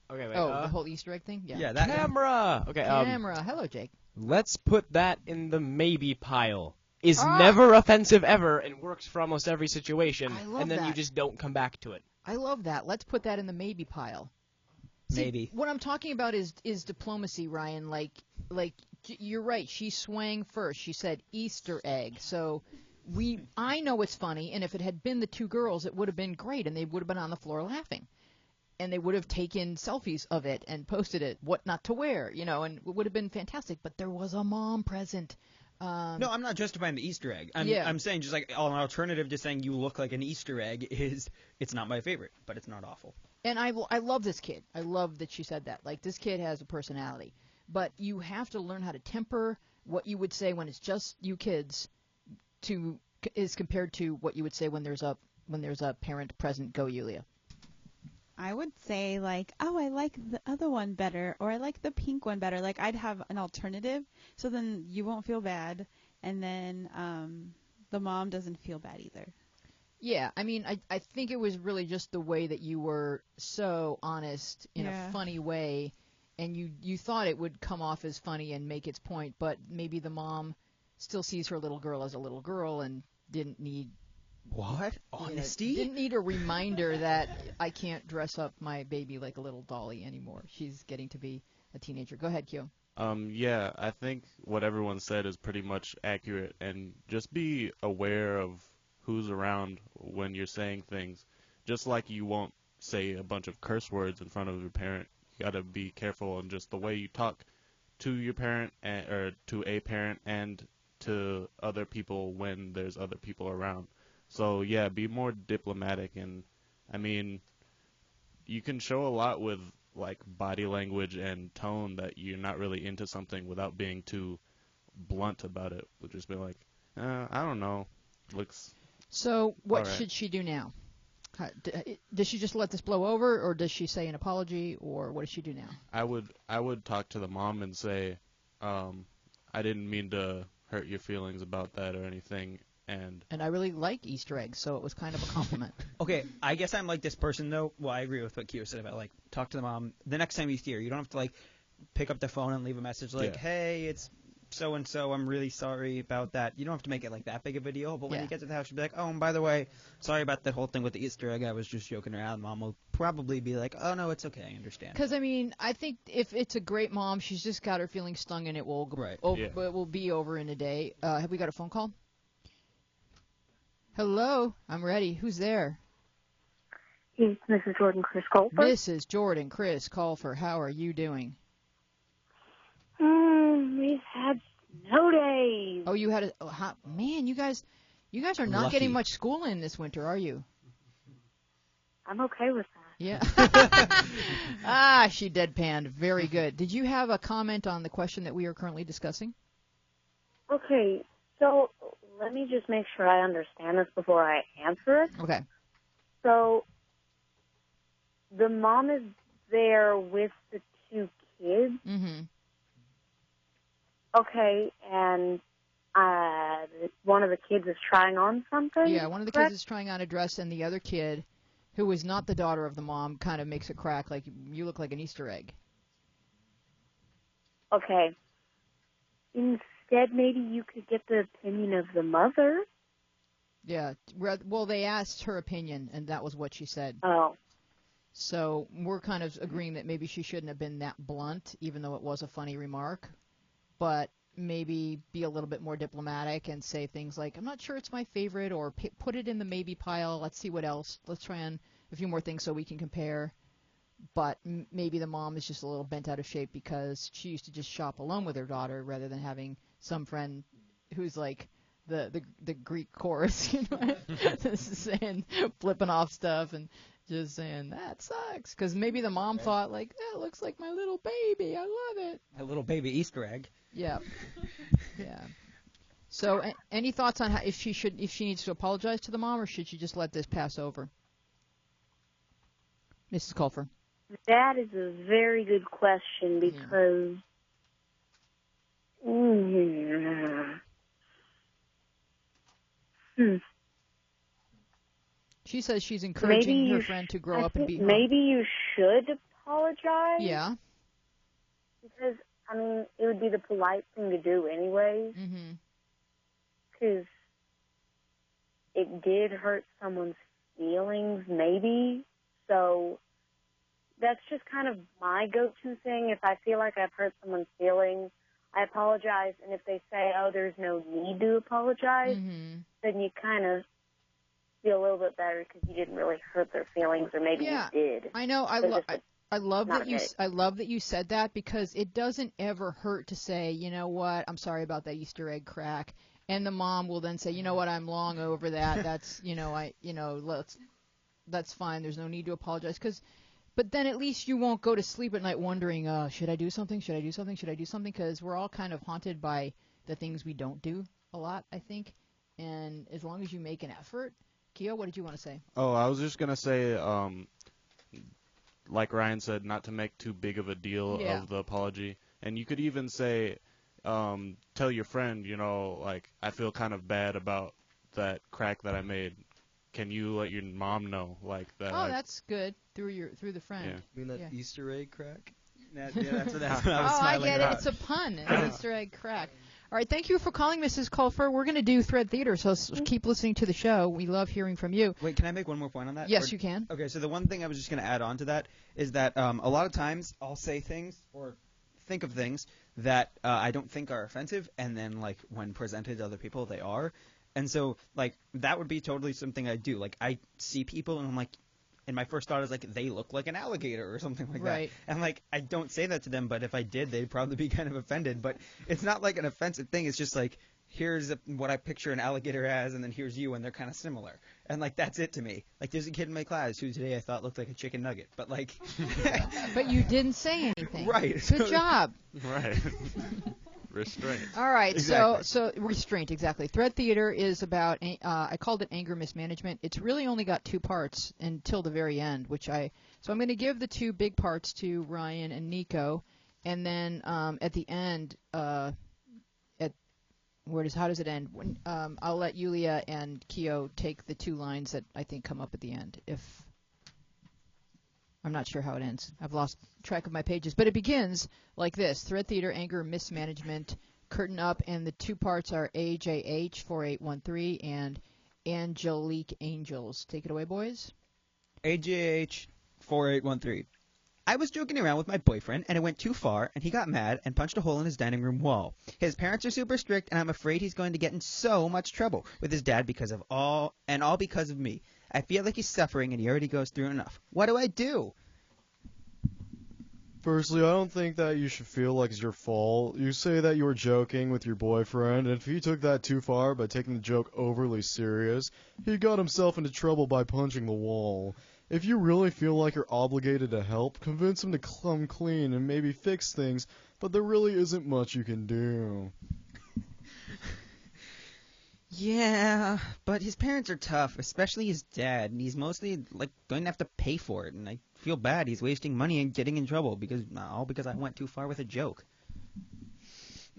Okay, wait. The whole Easter egg thing. Yeah. Yeah. That Camera. Okay. Camera. Hello, Jake. Let's put that in the maybe pile. Is never offensive ever and works for almost every situation. I love and then that. you just don't come back to it. I love that. Let's put that in the maybe pile. See, maybe. What I'm talking about is diplomacy, Ryan. Like you're right. She swang first. She said Easter egg. So I know it's funny, and if it had been the two girls, it would have been great, and they would have been on the floor laughing. And they would have taken selfies of it and posted it, what not to wear, and it would have been fantastic. But there was a mom present. No, I'm not justifying the Easter egg. I'm saying just like an alternative to saying you look like an Easter egg is it's not my favorite, but it's not awful. And I love this kid. I love that she said that. Like, this kid has a personality. But you have to learn how to temper what you would say when it's just you kids is compared to what you would say when there's a parent present. Go, Yulia. I would say, like, oh, I like the other one better, or I like the pink one better. Like, I'd have an alternative, so then you won't feel bad, and then the mom doesn't feel bad either. Yeah, I mean, I think it was really just the way that you were so honest in a funny way, and you thought it would come off as funny and make its point, but maybe the mom still sees her little girl as a little girl and didn't need... What? Honesty? Didn't need a reminder that I can't dress up my baby like a little dolly anymore. She's getting to be a teenager. Go ahead, Q. Yeah, I think what everyone said is pretty much accurate, and just be aware of who's around when you're saying things. Just like you won't say a bunch of curse words in front of your parent, you got to be careful in just the way you talk to your parent or to a parent and to other people when there's other people around. So, yeah, be more diplomatic. And, I mean, you can show a lot with, like, body language and tone that you're not really into something without being too blunt about it. Would just be like, I don't know. Looks... So what should she do now? Does she just let this blow over, or does she say an apology, or what does she do now? I would talk to the mom and say, I didn't mean to hurt your feelings about that or anything. And I really like Easter eggs, so it was kind of a compliment. Okay, I guess I'm like this person, though. Well, I agree with what Kira said about, like, talk to the mom. The next time you see her, you don't have to, like, pick up the phone and leave a message like, hey, it's so-and-so, I'm really sorry about that. You don't have to make it, like, that big of a deal. But when you get to the house, you'll be like, oh, and by the way, sorry about that whole thing with the Easter egg. I was just joking around. Mom will probably be like, oh, no, it's okay. I understand. Because, I mean, I think if it's a great mom, she's just got her feelings stung, and it will it will be over in a day. Have we got a phone call? Hello, I'm ready. Who's there? It's Mrs. Jordan Chris Colfer. Mrs. Jordan Chris Colfer, how are you doing? We've had snow days. Oh, you had man, you guys are not Lucky. getting much school in this winter, are you? I'm okay with that. Yeah. She deadpanned. Very good. Did you have a comment on the question that we are currently discussing? Okay, so let me just make sure I understand this before I answer it. Okay. So the mom is there with the two kids. Mm-hmm. Okay, and one of the kids is trying on something? Yeah, one of the kids is trying on a dress, and the other kid, who is not the daughter of the mom, kind of makes a crack like, you look like an Easter egg. Okay. instead maybe you could get the opinion of the mother. Yeah. Well, they asked her opinion, and that was what she said. Oh. So we're kind of agreeing that maybe she shouldn't have been that blunt, even though it was a funny remark. But maybe be a little bit more diplomatic and say things like, I'm not sure it's my favorite, or put it in the maybe pile. Let's see what else. Let's try on a few more things so we can compare. But maybe the mom is just a little bent out of shape because she used to just shop alone with her daughter rather than having some friend who's like the Greek chorus, you know, saying, flipping off stuff and just saying, that sucks. Because maybe the mom thought, like, that looks like my little baby. I love it. A little baby Easter egg. Yeah. Yeah. So any thoughts on how, if she needs to apologize to the mom, or should she just let this pass over? Mrs. Colfer. That is a very good question because She says she's encouraging her friend to grow up and be. Maybe you should apologize. Yeah. Because I mean, it would be the polite thing to do, anyways. Because it did hurt someone's feelings, maybe. So that's just kind of my go-to thing. If I feel like I've hurt someone's feelings, I apologize. And if they say, oh, there's no need to apologize, then you kind of feel a little bit better because you didn't really hurt their feelings, or maybe you did. I know. I love that you said that, because it doesn't ever hurt to say, you know what, I'm sorry about that Easter egg crack. And the mom will then say, you know what, I'm long over that. That's, that's fine. There's no need to apologize. But then at least you won't go to sleep at night wondering, should I do something? Should I do something? Should I do something? Because we're all kind of haunted by the things we don't do a lot, I think. And as long as you make an effort. Keo, what did you want to say? Oh, I was just going to say, like Ryan said, not to make too big of a deal of the apology. And you could even say, tell your friend, like, I feel kind of bad about that crack that I made. Can you let your mom know, like that? Oh, that's good. Through the friend. Yeah. You mean that Easter egg crack? That's what I was smiling I get about. it. It's a pun. An Easter egg crack. All right. Thank you for calling, Mrs. Colfer. We're going to do Thread Theater, so keep listening to the show. We love hearing from you. Wait, can I make one more point on that? Yes, you can. Okay, so the one thing I was just going to add on to that is that a lot of times I'll say things or think of things that I don't think are offensive, and then, like, when presented to other people, they are. And so, like, that would be totally something I do. Like, I see people, and I'm like, and my first thought is, like, they look like an alligator or something like that. And, like, I don't say that to them, but if I did, they'd probably be kind of offended. But it's not, like, an offensive thing. It's just, like, here's what I picture an alligator as, and then here's you, and they're kind of similar. And, like, that's it to me. Like, there's a kid in my class who today I thought looked like a chicken nugget. But, like... But you didn't say anything. Right. Good job. Right. Restraint. All right, Exactly. so restraint, exactly. Thread Theater is about, I called it anger mismanagement. It's really only got 2 parts until the very end, so I'm going to give the 2 big parts to Ryan and Nico, and then at the end, how does it end? I'll let Yulia and Keo take the 2 lines that I think come up at the end. I'm not sure how it ends. I've lost track of my pages. But it begins like this. Thread Theater, anger, mismanagement, curtain up, and the 2 parts are AJH 4813 and Angeliqueangels. Take it away, boys. AJH 4813. I was joking around with my boyfriend, and it went too far, and he got mad and punched a hole in his dining room wall. His parents are super strict, and I'm afraid he's going to get in so much trouble with his dad because of all because of me. I feel like he's suffering, and he already goes through enough. What do I do? Firstly, I don't think that you should feel like it's your fault. You say that you were joking with your boyfriend, and if he took that too far by taking the joke overly serious, he got himself into trouble by punching the wall. If you really feel like you're obligated to help, convince him to come clean and maybe fix things, but there really isn't much you can do. Yeah, but his parents are tough, especially his dad, and he's mostly, like, going to have to pay for it, and I feel bad he's wasting money and getting in trouble because I went too far with a joke.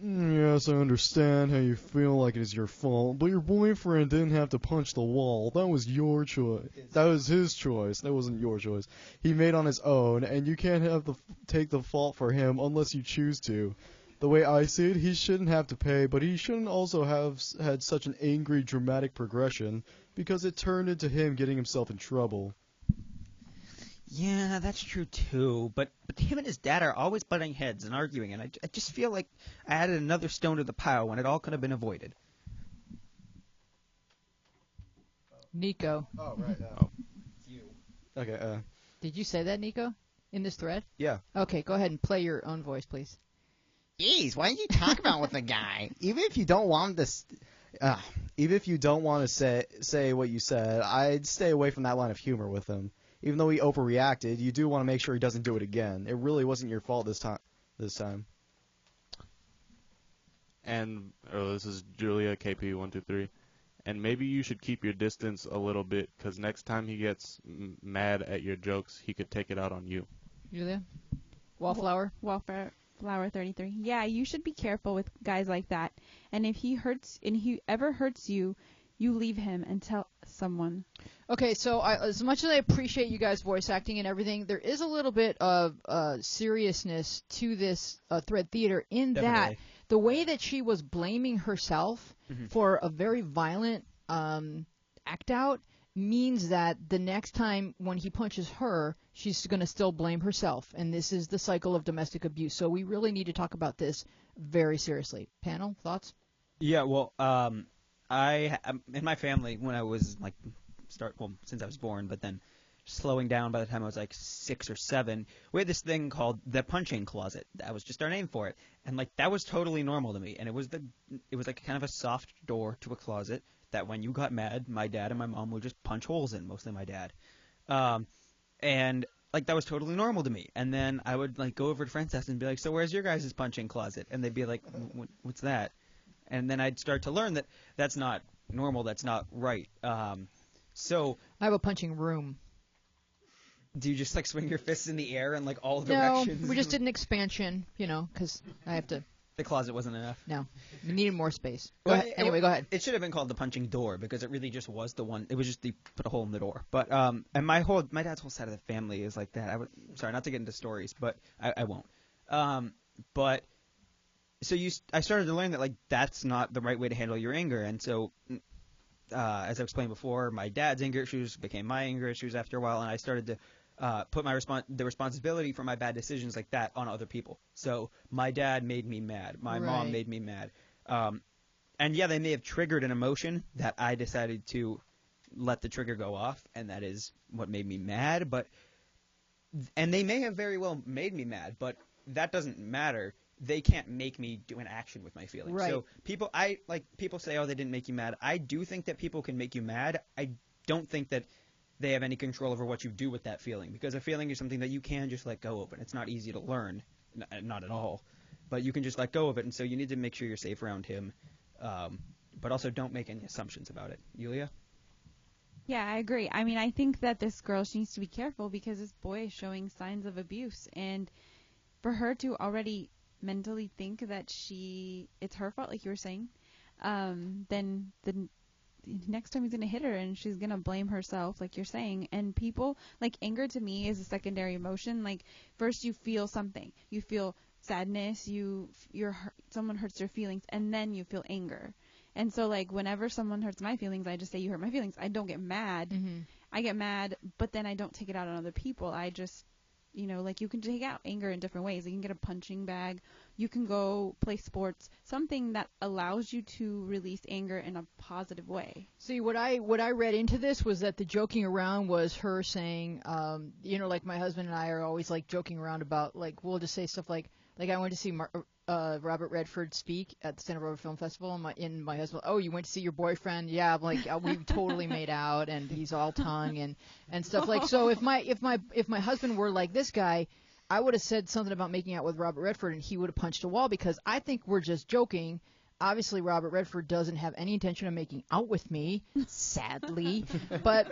Yes, I understand how you feel like it is your fault, but your boyfriend didn't have to punch the wall. That was your choice. That was his choice. That wasn't your choice. He made on his own, and you can't take the fault for him unless you choose to. The way I see it, he shouldn't have to pay, but he shouldn't also have had such an angry, dramatic progression, because it turned into him getting himself in trouble. Yeah, that's true too. But him and his dad are always butting heads and arguing, and I just feel like I added another stone to the pile when it all could have been avoided. Nico. Oh, right. It's you. Okay. Did you say that, Nico, in this thread? Yeah. Okay, go ahead and play your own voice, please. Jeez, why didn't you talk about with the guy? Even if you don't want even if you don't want to say what you said, I'd stay away from that line of humor with him. Even though he overreacted, you do want to make sure he doesn't do it again. It really wasn't your fault this time. And this is Julia KP123. And maybe you should keep your distance a little bit, because next time he gets mad at your jokes, he could take it out on you. Julia? Wallflower? Wallflower 33. Yeah, you should be careful with guys like that. And if he ever hurts you, you leave him and tell someone. Okay, so as much as I appreciate you guys voice acting and everything, there is a little bit of seriousness to this thread theater in Definitely. that the way that she was blaming herself for a very violent act out means that the next time when he punches her, she's going to still blame herself. And this is the cycle of domestic abuse. So we really need to talk about this very seriously. Panel, thoughts? Yeah, well, in my family, when I was since I was born, but then slowing down by the time I was like 6 or 7, we had this thing called the punching closet. That was just our name for it. And that was totally normal to me. And it was like kind of a soft door to a closet that when you got mad, my dad and my mom would just punch holes in, mostly my dad. And that was totally normal to me. And then I would go over to friends' house and be like, so where's your guys' punching closet? And they'd be like, what's that? And then I'd start to learn that that's not normal, that's not right. So I have a punching room. Do you just swing your fists in the air in all No, directions? we just did an expansion, because I have to. The closet wasn't enough. No, we needed more space. Anyway, go ahead. It should have been called the punching door because it really just was the one. It was just they put a hole in the door. But and my dad's whole side of the family is like that. Sorry, not to get into stories, but I won't. But so I started to learn that that's not the right way to handle your anger, and so. As I explained before, my dad's anger issues became my anger issues after a while, and I started to put the responsibility for my bad decisions like that on other people. So my dad made me mad. My mom made me mad. And yeah, they may have triggered an emotion that I decided to let the trigger go off, and that is what made me mad. And they may have very well made me mad, but that doesn't matter. They can't make me do an action with my feelings. Right. So people say, oh, they didn't make you mad. I do think that people can make you mad. I don't think that they have any control over what you do with that feeling, because a feeling is something that you can just let go of, and it's not easy to learn, not at all. But you can just let go of it, and so you need to make sure you're safe around him, but also don't make any assumptions about it. Yulia? Yeah, I agree. I mean, I think that this girl, she needs to be careful because this boy is showing signs of abuse, and for her to already mentally think that it's her fault, like you were saying, then the next time he's going to hit her and she's going to blame herself, like you're saying. And people, anger to me is a secondary emotion. First you feel something. You feel sadness, someone hurts your feelings, and then you feel anger. And so, whenever someone hurts my feelings, I just say, you hurt my feelings. I don't get mad. Mm-hmm. I get mad, but then I don't take it out on other people. I just you can take out anger in different ways. You can get a punching bag. You can go play sports. Something that allows you to release anger in a positive way. See, what I read into this was that the joking around was her saying, my husband and I are always joking around about we'll just say stuff like I went to see Robert Redford speak at the Santa Barbara Film Festival, and my husband, oh, you went to see your boyfriend? Yeah, we totally made out, and he's all tongue and stuff so. If my husband were like this guy, I would have said something about making out with Robert Redford, and he would have punched a wall, because I think we're just joking. Obviously, Robert Redford doesn't have any intention of making out with me, sadly. but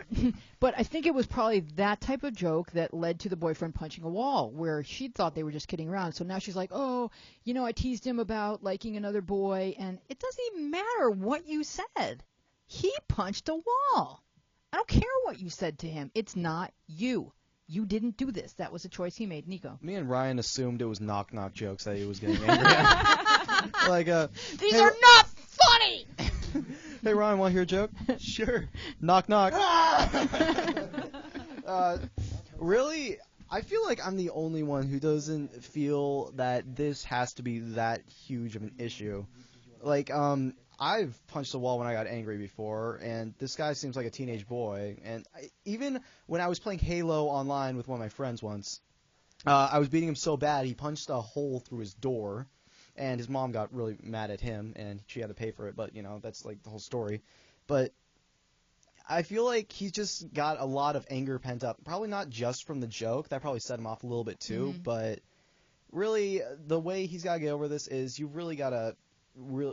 I think it was probably that type of joke that led to the boyfriend punching a wall, where she thought they were just kidding around. So now she's like, oh, I teased him about liking another boy, and it doesn't even matter what you said. He punched a wall. I don't care what you said to him. It's not you. you didn't do this. That was a choice he made. Nico. Me and Ryan assumed it was knock-knock jokes that he was getting angry at. Like, These hey, are not funny! Hey, Ryan, want to hear a joke? Sure. Knock, knock. Really, I feel like I'm the only one who doesn't feel that this has to be that huge of an issue. Like, I've punched the wall when I got angry before, and this guy seems like a teenage boy. And even when I was playing Halo online with one of my friends once, I was beating him so bad he punched a hole through his door, and his mom got really mad at him, and she had to pay for it. But, you know, that's like the whole story. But I feel like he's just got a lot of anger pent up. Probably not just from the joke. That probably set him off a little bit too. Mhm. But really, the way he's got to get over this is you really got to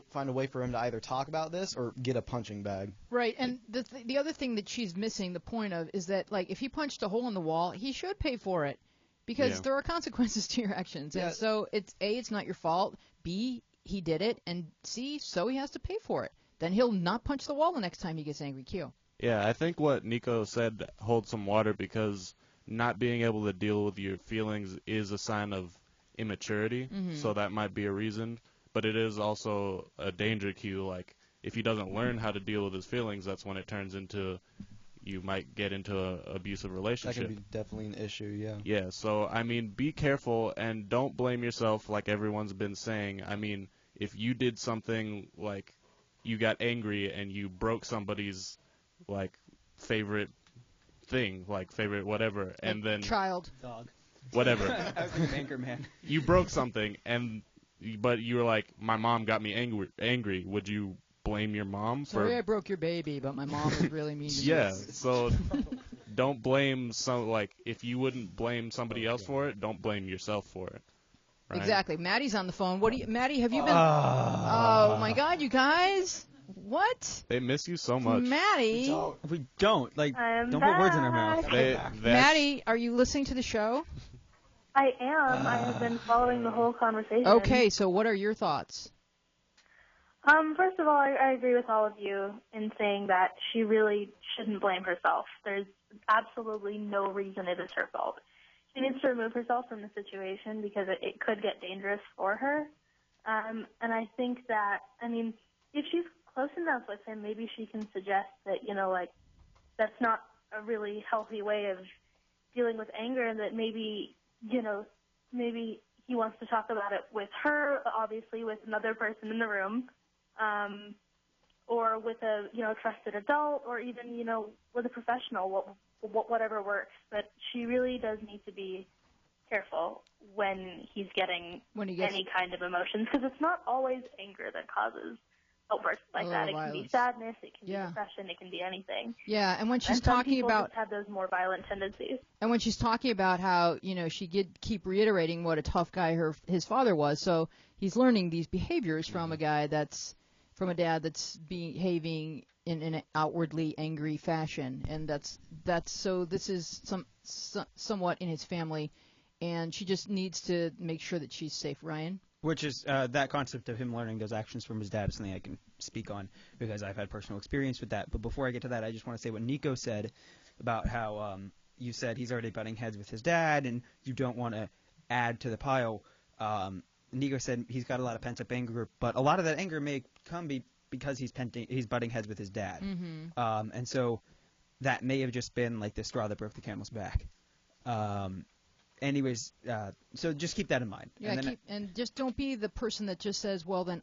find a way for him to either talk about this or get a punching bag. Right, and the other thing that she's missing the point of is that, like, if he punched a hole in the wall, he should pay for it because there are consequences to your actions. Yeah. And so it's A, it's not your fault. B, he did it. And C, so he has to pay for it. Then he'll not punch the wall the next time he gets angry. Q. Yeah, I think what Nico said holds some water because not being able to deal with your feelings is a sign of immaturity, so that might be a reason. But it is also a danger cue. Like, if he doesn't learn how to deal with his feelings, that's when it turns into you might get into an abusive relationship. That can be definitely an issue, yeah. Yeah, so, I mean, be careful and don't blame yourself like everyone's been saying. I mean, if you did something like you got angry and you broke somebody's, like, favorite thing, like favorite whatever, and then... Child. Dog. Whatever. I was an anchor man. You broke something, but you were like, my mom got me angry. Would you blame your mom for... Sorry I broke your baby, but my mom was really mean to me. Yeah, so don't blame if you wouldn't blame somebody else for it, don't blame yourself for it. Right? Exactly. Maddie's on the phone. Maddie, have you been... Oh, my God, you guys. What? They miss you so much. Maddie. We don't. Like, I'm don't put words in our mouth. Maddie, are you listening to the show? I am. I have been following the whole conversation. Okay, so what are your thoughts? First of all, I agree with all of you in saying that she really shouldn't blame herself. There's absolutely no reason it is her fault. She needs to remove herself from the situation because it could get dangerous for her. And I think that, I mean, if she's close enough with him, maybe she can suggest that, you know, like, that's not a really healthy way of dealing with anger and that maybe, you know, maybe he wants to talk about it with her, obviously with another person in the room, or with a, you know, trusted adult, or even, you know, with a professional, whatever works. But she really does need to be careful when he's getting any kind of emotions, because it's not always anger that causes outbursts like that. It can be sadness, it can be depression, it can be anything. Yeah, and when she's some talking people about just have those more violent tendencies. And when she's talking about how, you know, she keep reiterating what a tough guy his father was, so he's learning these behaviors from a dad that's behaving in an outwardly angry fashion, and that's so this is somewhat in his family, and she just needs to make sure that she's safe. Ryan? Which is that concept of him learning those actions from his dad is something I can speak on because I've had personal experience with that. But before I get to that, I just want to say what Nico said about how you said he's already butting heads with his dad and you don't want to add to the pile. Nico said he's got a lot of pent-up anger, but a lot of that anger may come because he's butting heads with his dad. Mm-hmm. And so that may have just been like the straw that broke the camel's back. Anyways, so just keep that in mind. Yeah, and just don't be the person that just says, well, then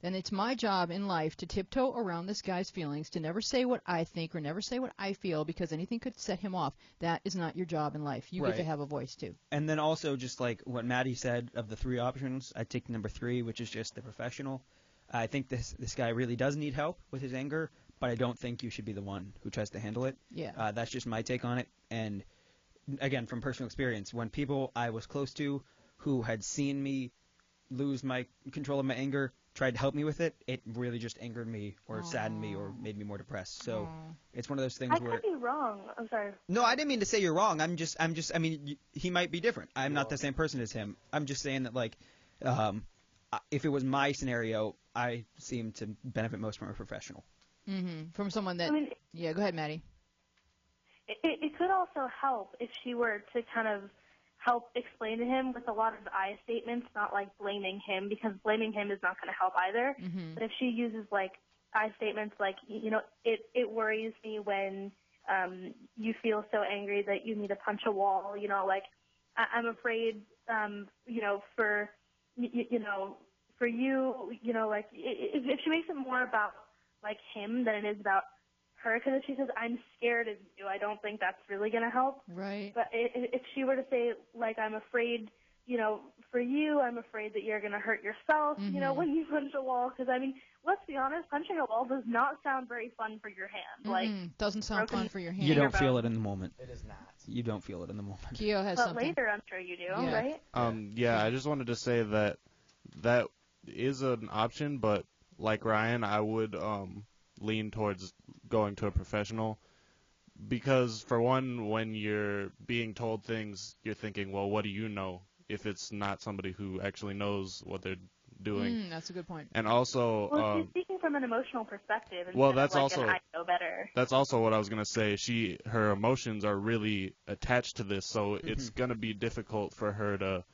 it's my job in life to tiptoe around this guy's feelings, to never say what I think or never say what I feel because anything could set him off. That is not your job in life. You get to have a voice, too. And then also just like what Maddie said of the three options, I'd take number 3, which is just the professional. I think this guy really does need help with his anger, but I don't think you should be the one who tries to handle it. Yeah. That's just my take on it. And again, from personal experience, when people I was close to who had seen me lose my control of my anger tried to help me with it, it really just angered me or saddened me or made me more depressed. So it's one of those things where... I could be wrong. I'm sorry. No, I didn't mean to say you're wrong. I mean, he might be different. I'm not the same person as him. I'm just saying that, like, if it was my scenario, I seem to benefit most from a professional. Mm-hmm. From someone that... yeah, go ahead, Maddie. it could also help if she were to kind of help explain to him with a lot of I statements, not like blaming him, because blaming him is not going to help either. Mm-hmm. But if she uses like I statements like, it worries me when you feel so angry that you need to punch a wall, like I'm afraid, for, for you, like if she makes it more about like him than it is about her, because if she says, I'm scared of you, I don't think that's really going to help. Right. But if she were to say, like, I'm afraid, for you, I'm afraid that you're going to hurt yourself, when you punch a wall. Because, I mean, let's be honest, punching a wall does not sound very fun for your hand. Like, doesn't sound fun for your hand. You don't feel it in the moment. It is not. You don't feel it in the moment. Keo has but something. later, I'm sure you do, Yeah. right? Yeah, I just wanted to say that is an option, but like Ryan, I would lean towards going to a professional, because for one, when you're being told things, you're thinking, well, what do you know, if it's not somebody who actually knows what they're doing. That's a good point. And also, well, she's speaking from an emotional perspective. Well, that's of like also an I know better. That's also what I was gonna say. Her emotions are really attached to this, so it's gonna be difficult for her to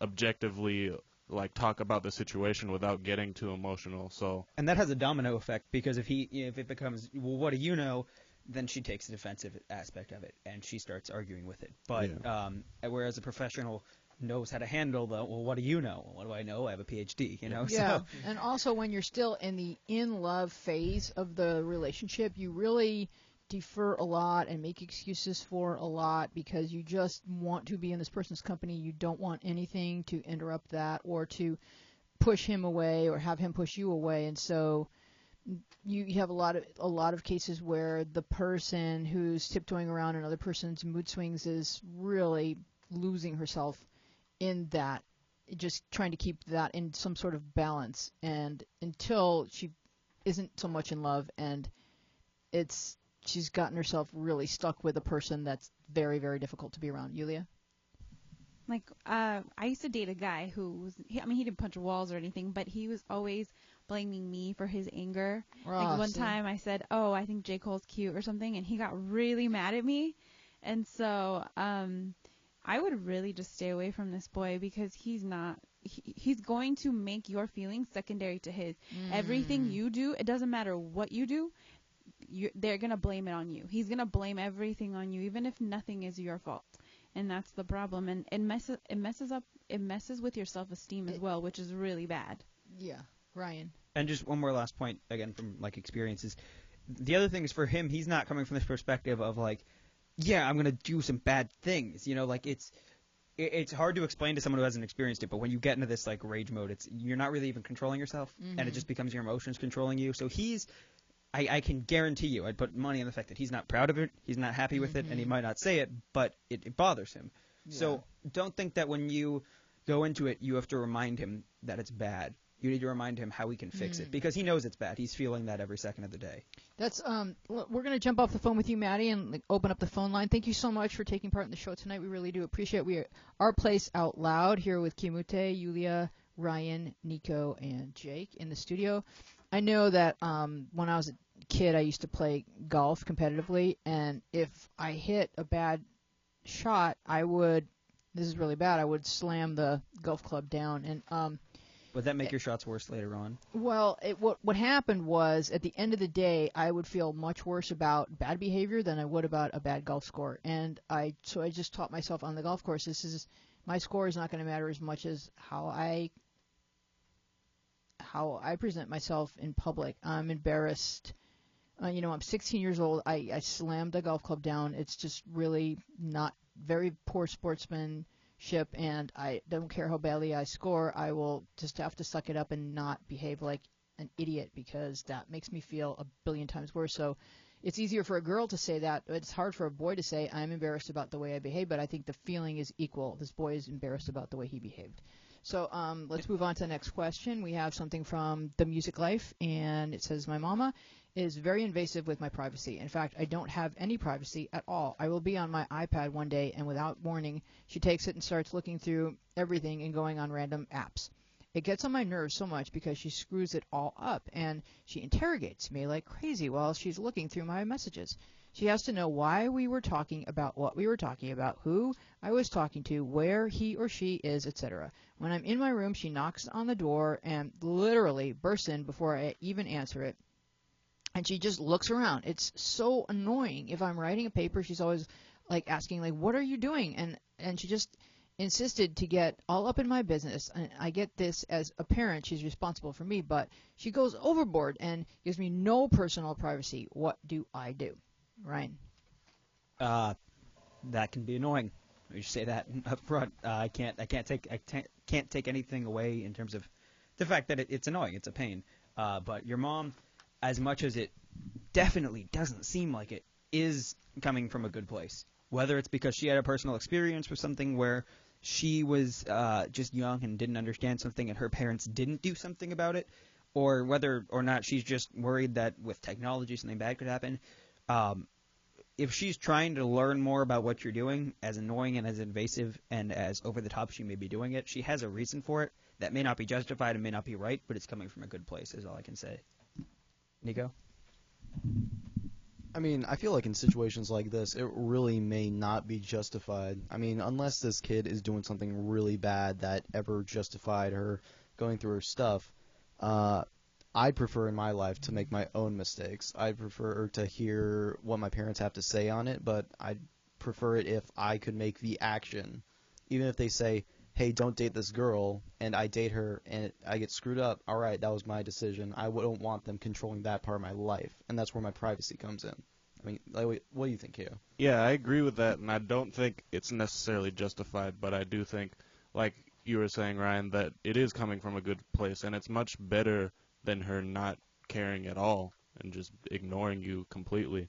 objectively like talk about the situation without getting too emotional. So And that has a domino effect, because if it becomes, well, what do you know, then she takes the defensive aspect of it and she starts arguing with it. But whereas a professional knows how to handle the, well, what do you know? What do I know? I have a PhD, Yeah, So. And also when you're still in the in-love phase of the relationship, you really defer a lot and make excuses for a lot because you just want to be in this person's company. You don't want anything to interrupt that or to push him away or have him push you away. And so you have a lot of cases where the person who's tiptoeing around another person's mood swings is really losing herself in that, just trying to keep that in some sort of balance, and until she isn't so much in love and she's gotten herself really stuck with a person that's very, very difficult to be around. Yulia? Like, I used to date a guy who he didn't punch walls or anything, but he was always blaming me for his anger. Like one time I said, oh, I think J. Cole's cute or something, and he got really mad at me. And so I would really just stay away from this boy, because he's going to make your feelings secondary to his. Everything you do, it doesn't matter what you do, they're going to blame it on you. He's going to blame everything on you, even if nothing is your fault. And that's the problem. And it messes with your self-esteem as well, which is really bad. Yeah. Ryan? And just one more last point, again, from like experiences. The other thing is, for him, he's not coming from this perspective of like, yeah, I'm going to do some bad things. Like it's hard to explain to someone who hasn't experienced it, but when you get into this like rage mode, you're not really even controlling yourself, and it just becomes your emotions controlling you. So I can guarantee you, I'd put money on the fact that he's not proud of it, he's not happy with it, and he might not say it, but it bothers him. Yeah. So don't think that when you go into it, you have to remind him that it's bad. You need to remind him how he can fix it, because he knows it's bad. He's feeling that every second of the day. That's we're going to jump off the phone with you, Maddie, and open up the phone line. Thank you so much for taking part in the show tonight. We really do appreciate it. We are Our Place Out Loud here with Kimute, Yulia, Ryan, Nico, and Jake in the studio. I know that when I was a kid, I used to play golf competitively, and if I hit a bad shot, this is really bad, I would slam the golf club down. And would that make your shots worse later on? Well, what happened was, at the end of the day, I would feel much worse about bad behavior than I would about a bad golf score. And I just taught myself on the golf course, my score is not going to matter as much as how I present myself in public. I'm embarrassed. I'm 16 years old. I slammed a golf club down. It's just really not very poor sportsmanship, and I don't care how badly I score. I will just have to suck it up and not behave like an idiot, because that makes me feel a billion times worse. So it's easier for a girl to say that, but it's hard for a boy to say, I'm embarrassed about the way I behave, but I think the feeling is equal. This boy is embarrassed about the way he behaved. So let's move on to the next question. We have something from TheMusicLife, and it says, my mama is very invasive with my privacy. In fact, I don't have any privacy at all. I will be on my iPad one day, and without warning, she takes it and starts looking through everything and going on random apps. It gets on my nerves so much because she screws it all up, and she interrogates me like crazy while she's looking through my messages. She has to know why we were talking about what we were talking about, who I was talking to, where he or she is, etc. When I'm in my room, she knocks on the door and literally bursts in before I even answer it. And she just looks around. It's so annoying. If I'm writing a paper, she's always like asking, like, what are you doing? And she just insisted to get all up in my business. And I get this as a parent. She's responsible for me, but she goes overboard and gives me no personal privacy. What do I do? Ryan? That can be annoying. You say that up front. I can't take anything away in terms of the fact that it's annoying. It's a pain. But your mom, as much as it definitely doesn't seem like it, is coming from a good place. Whether it's because she had a personal experience with something where she was just young and didn't understand something and her parents didn't do something about it, or whether or not she's just worried that with technology something bad could happen. If she's trying to learn more about what you're doing, as annoying and as invasive and as over the top she may be doing it, she has a reason for it that may not be justified and may not be right, but it's coming from a good place is all I can say. Nico? I mean, I feel like in situations like this, it really may not be justified. I mean, unless this kid is doing something really bad that ever justified her going through her stuff, I'd prefer in my life to make my own mistakes. I'd prefer to hear what my parents have to say on it, but I'd prefer it if I could make the action. Even if they say, hey, don't date this girl, and I date her and I get screwed up, all right, that was my decision. I don't want them controlling that part of my life, and that's where my privacy comes in. I mean, like, what do you think, Keo? Yeah, I agree with that, and I don't think it's necessarily justified, but I do think, like you were saying, Ryan, that it is coming from a good place, and it's much better than her not caring at all and just ignoring you completely.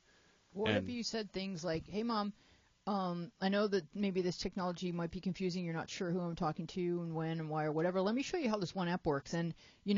What if you said things like, hey, Mom, I know that maybe this technology might be confusing. You're not sure who I'm talking to and when and why or whatever. Let me show you how this one app works. And,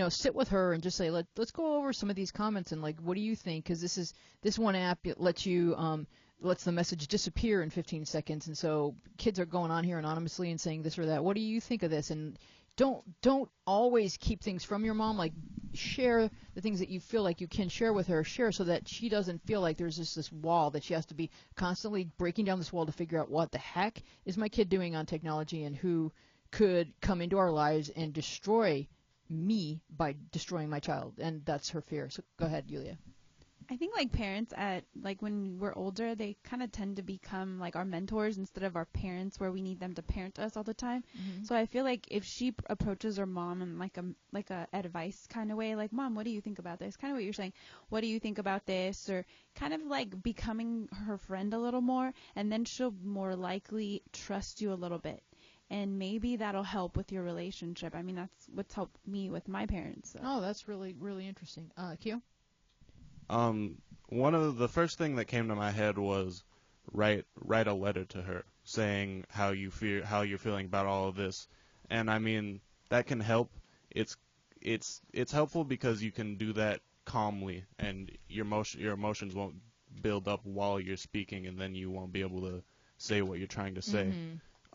sit with her and just say, let's go over some of these comments and, like, what do you think? Because this one app, it lets you, lets the message disappear in 15 seconds. And so kids are going on here anonymously and saying this or that. What do you think of this? And don't always keep things from your mom. Like, share the things that you feel like you can share with her. Share so that she doesn't feel like there's this wall that she has to be constantly breaking down this wall to figure out what the heck is my kid doing on technology and who could come into our lives and destroy me by destroying my child. And that's her fear. So go ahead, Yulia. I think like parents when we're older, they kind of tend to become like our mentors instead of our parents, where we need them to parent us all the time. Mm-hmm. So I feel like if she approaches her mom in like a advice kind of way, like, Mom, what do you think about this? Kind of what you're saying. What do you think about this? Or kind of like becoming her friend a little more, and then she'll more likely trust you a little bit. And maybe that'll help with your relationship. I mean, that's what's helped me with my parents. So. Oh, that's really, really interesting. Keo? One of the first thing that came to my head was write a letter to her saying how you're feeling about all of this, and I mean that can help. It's helpful because you can do that calmly, and your emotions won't build up while you're speaking, and then you won't be able to say what you're trying to say.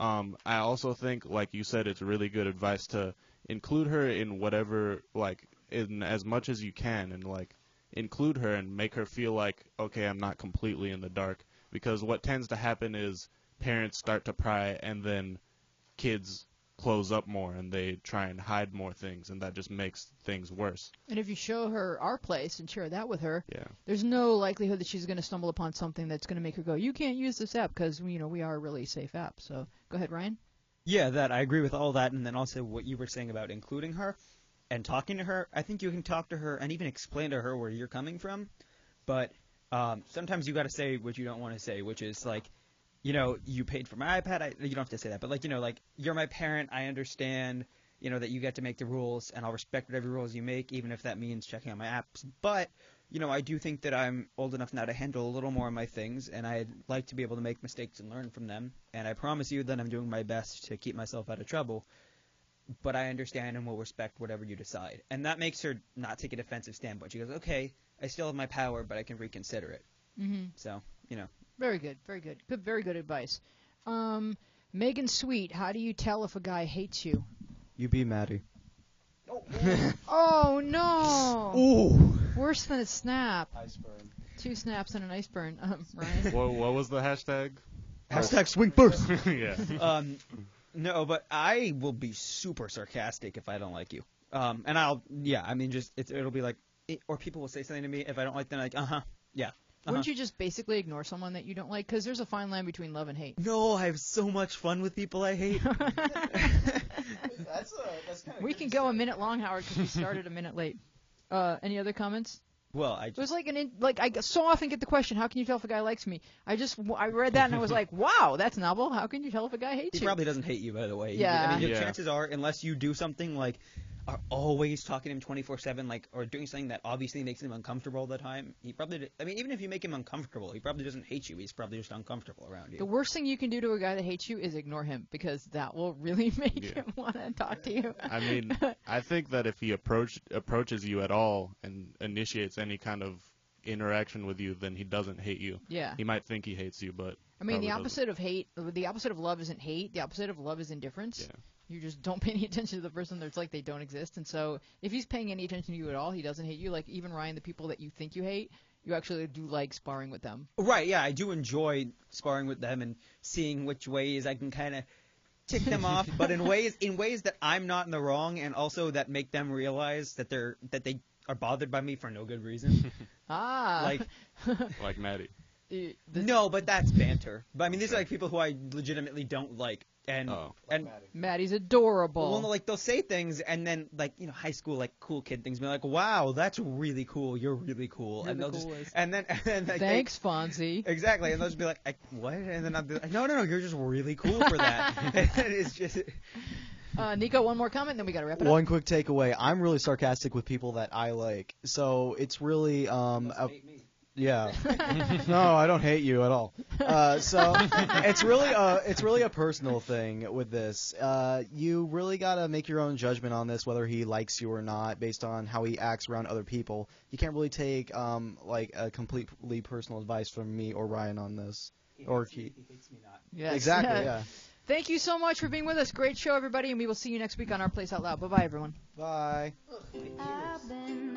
Mm-hmm. I also think, like you said, it's really good advice to include her in whatever, like, in as much as you can, and like. Include her and make her feel like, okay, I'm not completely in the dark. Because what tends to happen is parents start to pry and then kids close up more and they try and hide more things, and that just makes things worse. And if you show her our place and share that with her, there's no likelihood that she's going to stumble upon something that's going to make her go, you can't use this app, because we are a really safe app. So go ahead, Ryan. Yeah, I agree with all that, and then also what you were saying about including her. And talking to her, I think you can talk to her and even explain to her where you're coming from. But sometimes you got to say what you don't want to say, which is like, you paid for my iPad. You don't have to say that. But like, you're my parent. I understand, that you get to make the rules, and I'll respect whatever rules you make, even if that means checking out my apps. But, I do think that I'm old enough now to handle a little more of my things, and I'd like to be able to make mistakes and learn from them. And I promise you that I'm doing my best to keep myself out of trouble. But I understand and will respect whatever you decide. And that makes her not take a defensive standpoint. She goes, okay, I still have my power, but I can reconsider it. Mm-hmm. So, Very good, very good. Very good advice. MeganSweet, how do you tell if a guy hates you? You be Maddie. Oh, no. Ooh. Worse than a snap. Iceberg. 2 snaps and an ice burn. Ryan? What was the hashtag? Hashtag swing first. Yeah. No, but I will be super sarcastic if I don't like you. And it'll be like, or people will say something to me if I don't like them, like, yeah. Wouldn't you just basically ignore someone that you don't like? Because there's a fine line between love and hate. No, I have so much fun with people I hate. That's kind of. We can go a minute long, Howard, because we started a minute late. Any other comments? Well, It was like I so often get the question, how can you tell if a guy likes me? I read that and I was like, wow, that's novel. How can you tell if a guy hates you? He probably doesn't hate you, by the way. Yeah. I mean, chances are, unless you do something like are always talking to him 24/7, like, or doing something that obviously makes him uncomfortable all the time, he probably. I mean, even if you make him uncomfortable, he probably doesn't hate you. He's probably just uncomfortable around you. The worst thing you can do to a guy that hates you is ignore him, because that will really make him want to talk to you. I mean, I think that if he approaches you at all and initiates any kind of interaction with you, then he doesn't hate you. Yeah. He might think he hates you, but I mean, the probably opposite of hate, the opposite of love isn't hate. The opposite of love is indifference. Yeah. You just don't pay any attention to the person. It's like they don't exist. And so if he's paying any attention to you at all, he doesn't hate you. Like, even Ryan, the people that you think you hate, you actually do like sparring with them. Right, yeah, I do enjoy sparring with them and seeing which ways I can kind of tick them off, but in ways that I'm not in the wrong, and also that make them realize that they are bothered by me for no good reason. Like Maddie. No, but that's banter. But I mean, these are like people who I legitimately don't like, and Maddie's adorable. Well, no, like they'll say things, and then like high school like cool kid things, be like, "Wow, that's really cool. You're really cool," You're and the they'll coolest. just and then like, Thanks, Fonzie. Exactly, and they'll just be like, "What?" And then I'll be like, "No, you're just really cool for that." And it's just. Nico, one more comment, then we got to wrap it up. One quick takeaway. I'm really sarcastic with people that I like, so it's really yeah. No, I don't hate you at all. So it's really a personal thing with this. You really gotta make your own judgment on this, whether he likes you or not, based on how he acts around other people. You can't really take like a completely personal advice from me or Ryan on this. He hates me not. Yes. Exactly. Yeah. Thank you so much for being with us. Great show, everybody, and we will see you next week on Our Place Out Loud. Bye-bye, everyone. Bye. I've been